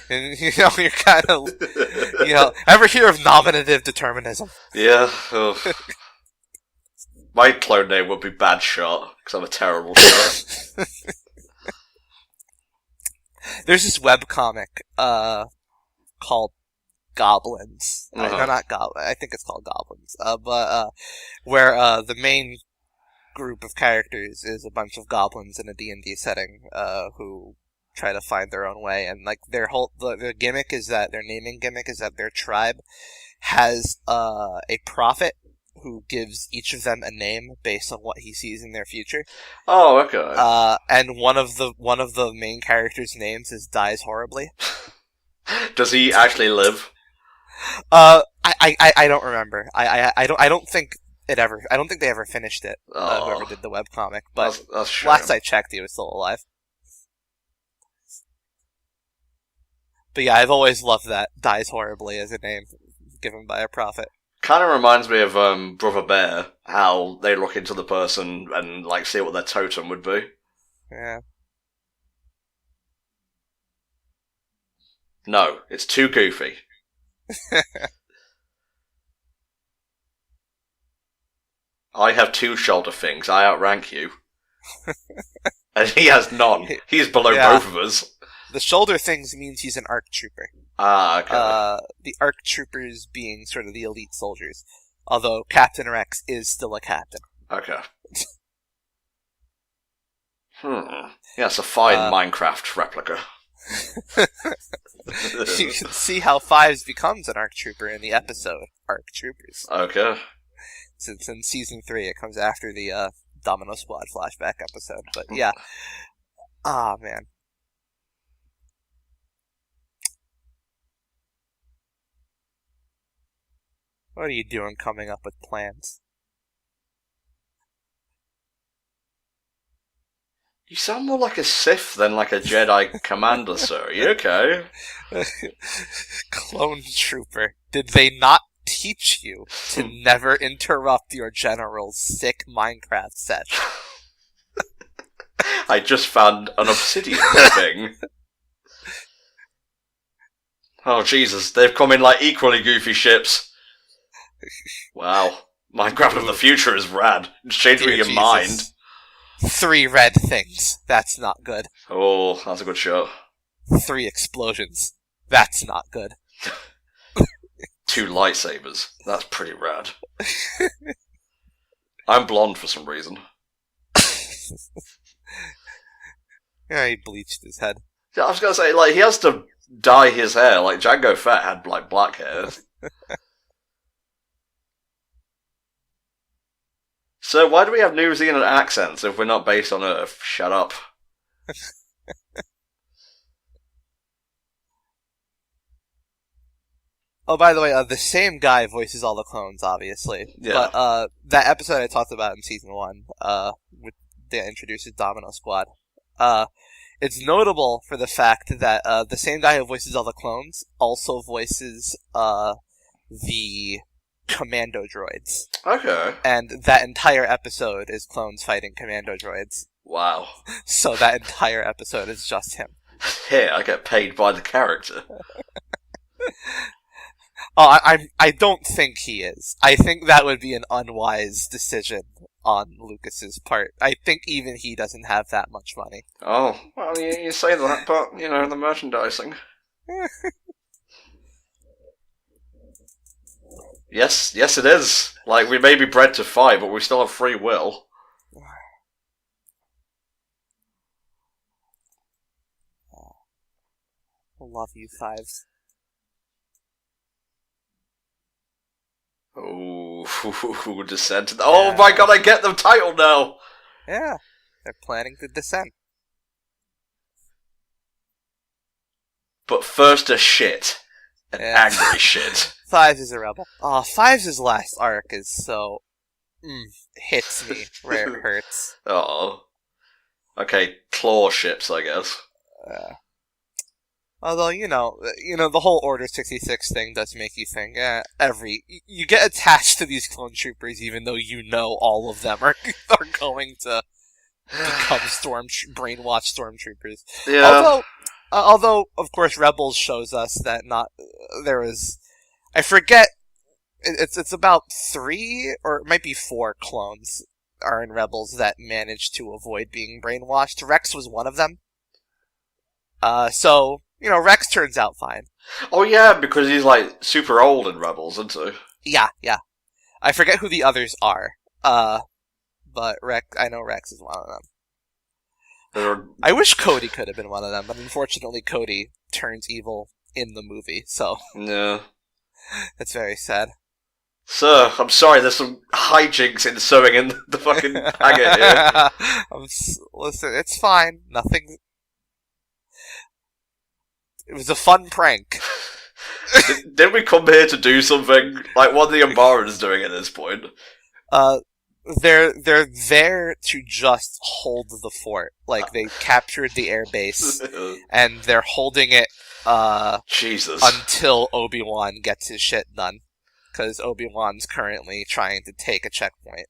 you're kind of, ever hear of nominative determinism? Yeah. My clone name would be Bad Shot, because I'm a terrible shot. There's this webcomic, called Goblins. Uh-huh. No, not Goblins. I think it's called Goblins. Where the main group of characters is a bunch of goblins in a D&D setting, who try to find their own way, and like their gimmick is that their naming gimmick is that their tribe has a prophet who gives each of them a name based on what he sees in their future. Oh, okay. And one of the main characters' names dies horribly. Does he actually live? I don't remember. I don't think they ever finished it. Whoever did the webcomic, but that's last I checked, he was still alive. But yeah, I've always loved that dies horribly as a name given by a prophet. Kind of reminds me of Brother Bear, how they look into the person and like see what their totem would be. Yeah. No, it's too goofy. I have 2 shoulder things. I outrank you. And he has none. He's below both of us. The shoulder things means he's an ARC trooper. Ah, okay. The ARC troopers being sort of the elite soldiers. Although Captain Rex is still a captain. Okay. Yeah, it's a fine Minecraft replica. You can see how Fives becomes an ARC trooper in the episode ARC Troopers. Okay. Since in season 3, it comes after the Domino Squad flashback episode. But yeah. Ah, man. What are you doing coming up with plans? You sound more like a Sith than like a Jedi commander, sir. Are you okay? Clone trooper. Did they not teach you to never interrupt your general's sick Minecraft session? I just found an obsidian thing. Oh, Jesus. They've come in like equally goofy ships. Wow. Minecraft of the future is rad. It's changing your Jesus. mind. 3 red things. That's not good. Oh, that's a good shot. 3 explosions. That's not good. 2 lightsabers. That's pretty rad. I'm blonde for some reason. Yeah, he bleached his head. Yeah, I was gonna say, like, he has to dye his hair. Like, Jango Fett had, like, black hair. So why do we have New Zealand accents if we're not based on Earth? Shut up. Oh, by the way, the same guy voices all the clones, obviously. Yeah. But that episode I talked about in season 1, that introduces Domino Squad, it's notable for the fact that the same guy who voices all the clones also voices the commando droids. Okay. And that entire episode is clones fighting commando droids. Wow. So that entire episode is just him. Here, I get paid by the character. Oh, I don't think he is. I think that would be an unwise decision on Lucas's part. I think even he doesn't have that much money. Oh, well, you say that, but, the merchandising. Yes, it is. Like, we may be bred to fight, but we still have free will. I love you, Fives. Oh. Ooh, Descent. Oh my god, I get the title now! Yeah, they're planning to descend. But first a shit. An angry shit. Fives is a rebel. Oh, Fives' last arc is so... hits me where it hurts. Oh. Okay, claw ships, I guess. Although, you know, the whole Order 66 thing does make you think, you get attached to these clone troopers even though you know all of them are going to become brainwashed stormtroopers. Yeah. Although, of course, Rebels shows us that there was, I forget, it's about 3, or it might be 4 clones are in Rebels that managed to avoid being brainwashed. Rex was one of them. So, Rex turns out fine. Oh yeah, because he's like super old in Rebels, isn't he? Yeah. I forget who the others are. But I know Rex is one of them. I wish Cody could have been one of them, but unfortunately Cody turns evil in the movie, so... Yeah. It's very sad. Sir, I'm sorry, there's some hijinks in sewing in the fucking agate here. Listen, it's fine. Nothing... It was a fun prank. Didn't we come here to do something? Like, what are the Umbarans doing at this point? They're there to just hold the fort. Like, they captured the airbase, and they're holding it, Jesus. Until Obi-Wan gets his shit done. Because Obi-Wan's currently trying to take a checkpoint.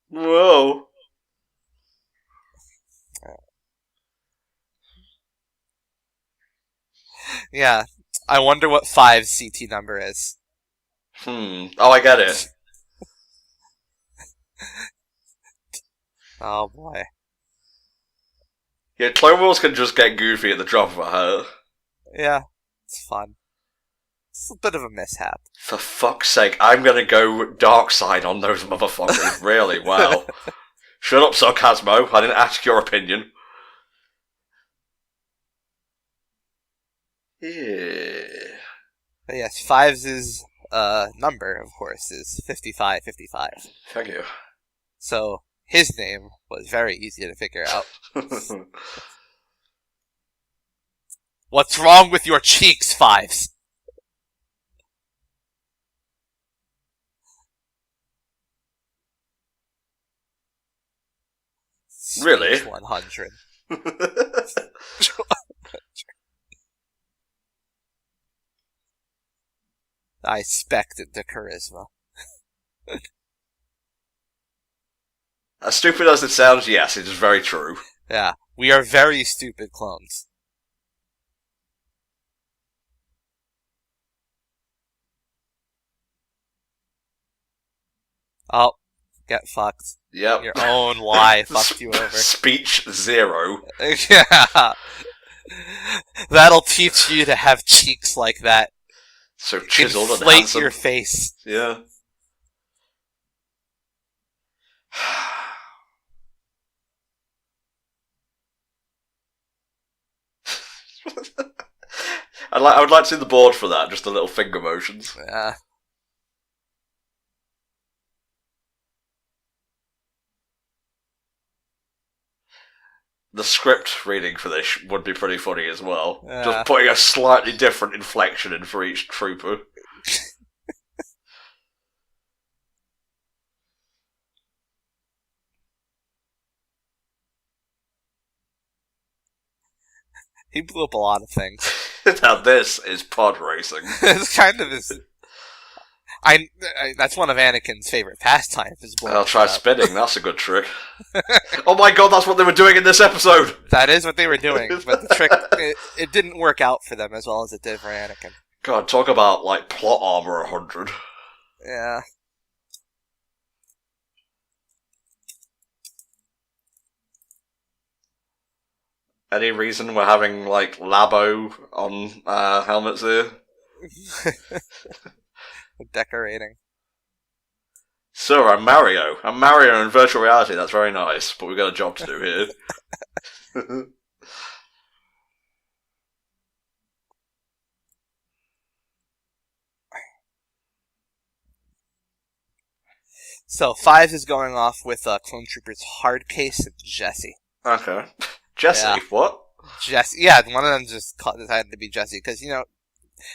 Whoa. Yeah. I wonder what 5's CT number is. Oh, I get it. Oh boy. Yeah, Clone Wars can just get goofy at the drop of a hat. Yeah, it's fun. It's a bit of a mishap. For fuck's sake, I'm gonna go dark side on those motherfuckers. Really? Wow. Shut up, Sarcasmo. I didn't ask your opinion. Yeah. But yes, 5's number, of course, is 5555. Thank you. So, his name was very easy to figure out. What's wrong with your cheeks, 5's? Really? Speech 100. I expected the charisma. As stupid as it sounds, yes, it is very true. Yeah, we are very stupid clones. Oh, get fucked. Yep. Your own lie fucked you over. Speech 0. Yeah. That'll teach you to have cheeks like that. So chiseled and handsome. handsome. Your face. Yeah. I would like to see the board for that, just the little finger motions. Yeah. The script reading for this would be pretty funny as well. Yeah. Just putting a slightly different inflection in for each trooper. He blew up a lot of things. Now this is pod racing. It's kind of his... that's one of Anakin's favorite pastimes. Is I'll try spinning, that's a good trick. Oh my god, that's what they were doing in this episode! That is what they were doing, but the trick, it didn't work out for them as well as it did for Anakin. God, talk about, like, plot armor 100. Yeah. Any reason we're having, like, Labo on helmets here? Decorating. Sir, I'm Mario. I'm Mario in virtual reality. That's very nice, but we've got a job to do here. So 5 is going off with Clone Troopers Hardcase and Jesse. Okay. Jesse, yeah. What? Jesse, yeah, one of them just decided to be Jesse, because,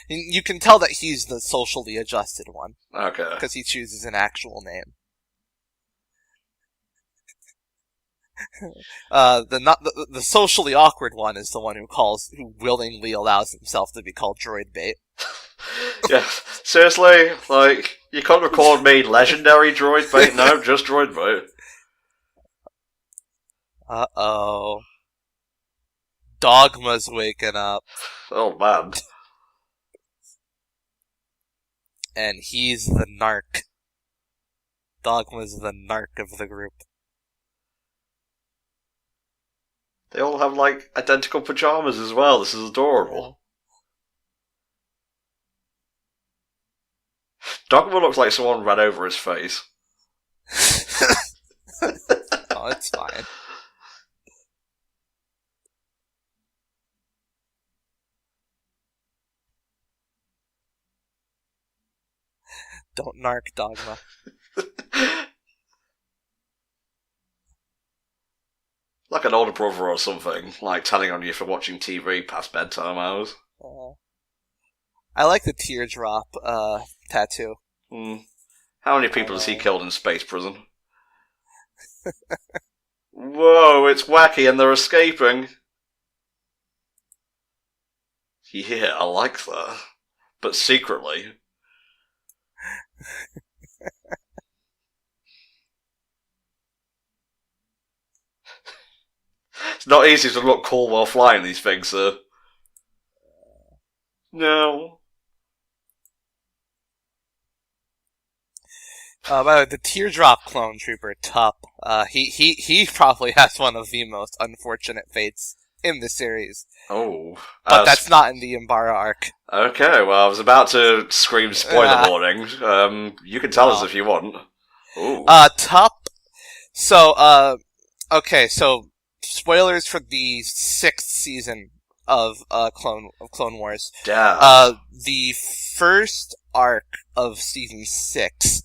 you can tell that he's the socially adjusted one. Okay. Because he chooses an actual name. The socially awkward one is the one who willingly allows himself to be called droid bait. Yeah, seriously, you can't record me legendary droid bait, no, just droid bait. Uh-oh. Dogma's waking up. Oh, man. And he's the narc. Dogma's the narc of the group. They all have, identical pajamas as well. This is adorable. Dogma looks like someone ran over his face. Oh, it's fine. Don't narc Dogma. Like an older brother or something, telling on you for watching TV past bedtime hours. I like the teardrop tattoo. How many people has he killed in space prison? Whoa, it's wacky and they're escaping. Yeah, I like that. But secretly. It's not easy to look cool while flying these things, sir. No. By the way, the teardrop clone trooper, Tup, he probably has one of the most unfortunate fates in the series. Oh. But that's not in the Umbara arc. Okay, well, I was about to scream spoiler warning. You can tell us if you want. Ooh. Tup. So, okay, so spoilers for the 6th season of Clone Wars. Yeah. The first arc of season 6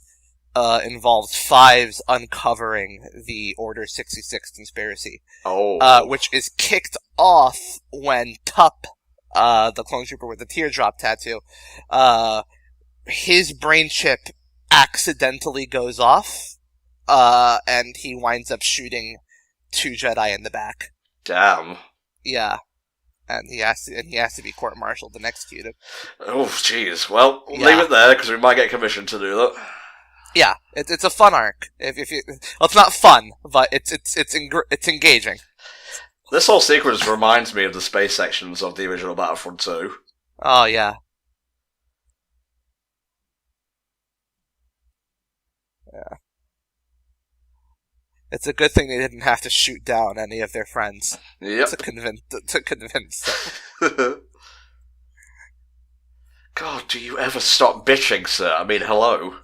involves Fives uncovering the Order 66 conspiracy. Oh. Which is kicked off when Tup, the clone trooper with the teardrop tattoo, his brain chip accidentally goes off, and he winds up shooting 2 Jedi in the back. Damn. Yeah. And he has to be court-martialed and executed. Oh, jeez. Well, we'll leave it there, because we might get commissioned to do that. Yeah, it's a fun arc. Well, it's not fun, but it's engaging. This whole sequence reminds me of the space sections of the original Battlefront 2. Oh, yeah. Yeah. It's a good thing they didn't have to shoot down any of their friends. Yep. To convince them. God, do you ever stop bitching, sir? I mean, hello.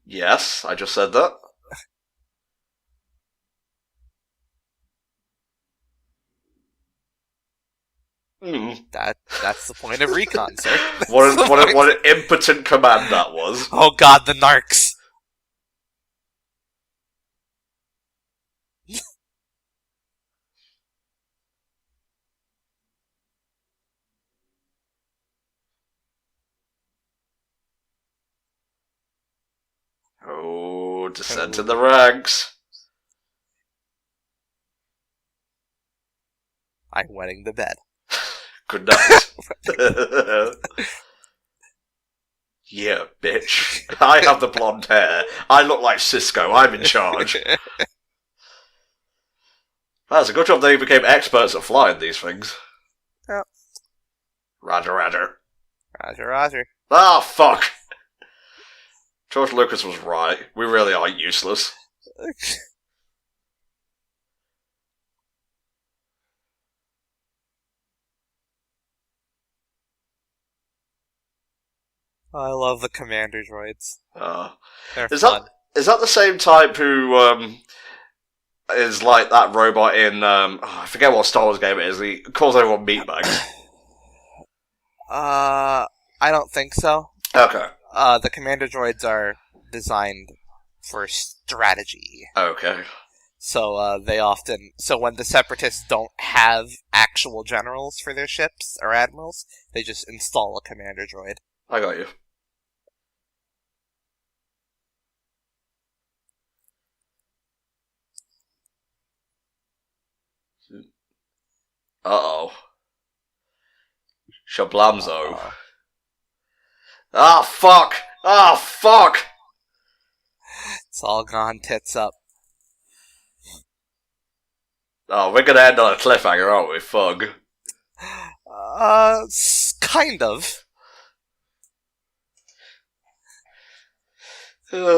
Yes, I just said that. That's the point of recon, sir. What an impotent command that was. Oh god, the narcs. Oh, descent in the ranks. I'm wetting the bed. Good night. Yeah, bitch. I have the blonde hair. I look like Cisco. I'm in charge. That's a good job they became experts at flying these things. Yep. Roger, roger. Roger, roger. Ah, fuck. George Lucas was right. We really are useless. I love the commander droids. They're is fun. Is that the same type who is like that robot in, I forget what Star Wars game it is. He calls everyone meatbags. I don't think so. Okay. The commander droids are designed for strategy. Okay. So when the Separatists don't have actual generals for their ships or admirals, they just install a commander droid. I got you. Uh-oh. Shablamzo. Ah, fuck! Ah, fuck! It's all gone tits up. Oh, we're gonna end on a cliffhanger, aren't we, Fug? Kind of.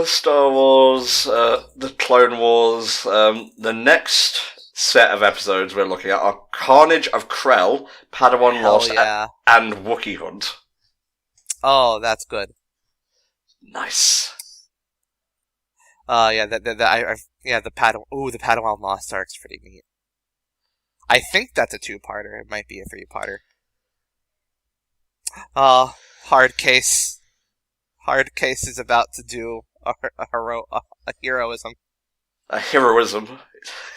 Star Wars, the Clone Wars, the next set of episodes we're looking at are Carnage of Krell, Padawan Lost, and Wookiee Hunt. Oh, that's good. Nice. The Padawan. Ooh, the Padawan Lost arc's pretty neat. I think that's a two-parter. It might be a three-parter. Hard Case. Hard Case is about to do a heroism. A heroism.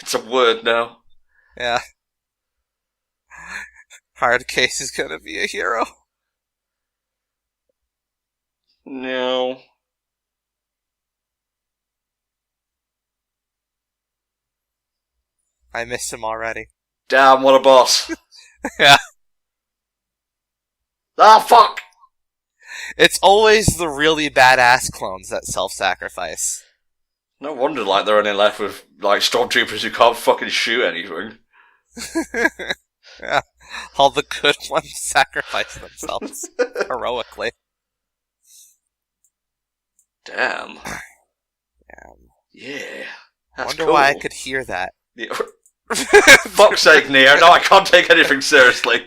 It's a word now. Yeah. Hard Case is gonna be a hero. No. I missed him already. Damn, what a boss. Yeah. Ah, fuck! It's always the really badass clones that self-sacrifice. No wonder, they're only left with, stormtroopers who can't fucking shoot anything. Yeah. All the good ones sacrifice themselves. Heroically. Damn. Damn. Yeah. I wonder why I could hear that. Yeah. Fuck's sake, Neo. No, I can't take anything seriously.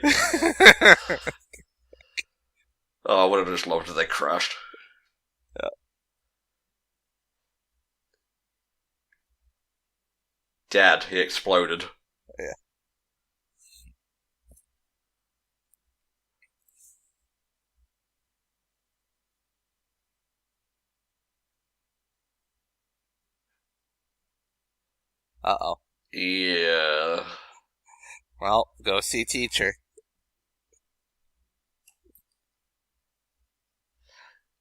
Oh, I would have just loved if they crashed. Yeah. Dad, he exploded. Yeah. Uh-oh. Yeah. Well, go see teacher.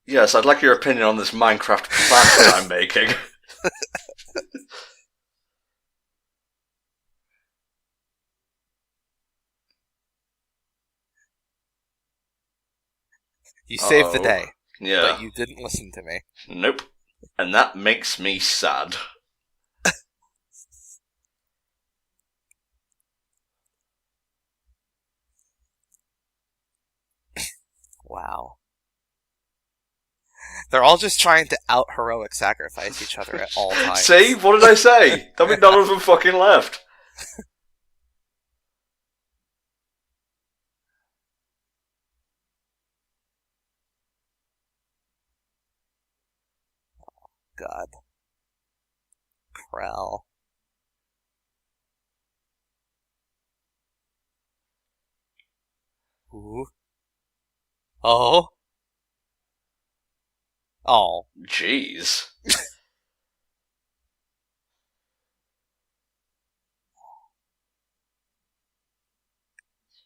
Yes, I'd like your opinion on this Minecraft planet that I'm making. You saved the day. Yeah. But you didn't listen to me. Nope. And that makes me sad. Wow. They're all just trying to out-heroic sacrifice each other at all times. See? What did I say? That means none of them fucking left. God. Krell. Ooh. Oh. Oh. Jeez.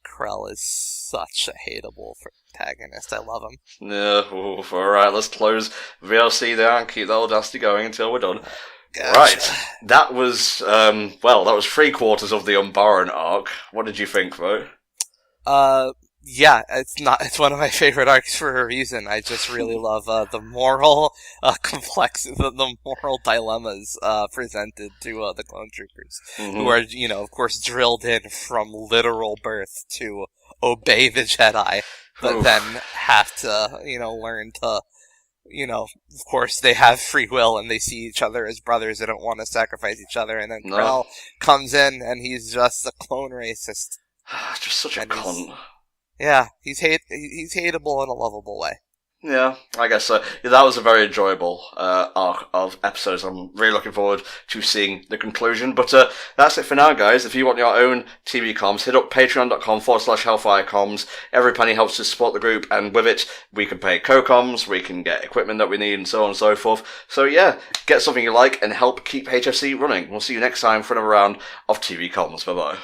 Krell is such a hateable protagonist. I love him. Yeah, alright, let's close VLC there and keep the old dusty going until we're done. Gotcha. Right, that was, that was 3/4 of the Umbaran arc. What did you think, though? Yeah, it's one of my favorite arcs for a reason. I just really love, the moral, the moral dilemmas, presented to, the clone troopers. Mm-hmm. Who are, of course, drilled in from literal birth to obey the Jedi, but then have to, learn to, of course they have free will and they see each other as brothers. They don't want to sacrifice each other. And then Krell comes in and he's just a clone racist. Just such a cunt. Yeah, he's hateable in a lovable way. Yeah, I guess so. Yeah, that was a very enjoyable arc of episodes. I'm really looking forward to seeing the conclusion. But that's it for now, guys. If you want your own TV comms, hit up patreon.com/HellfireComms. Every penny helps to support the group, and with it, we can pay co-coms, we can get equipment that we need, and so on and so forth. So yeah, get something you like and help keep HFC running. We'll see you next time for another round of TV comms. Bye-bye.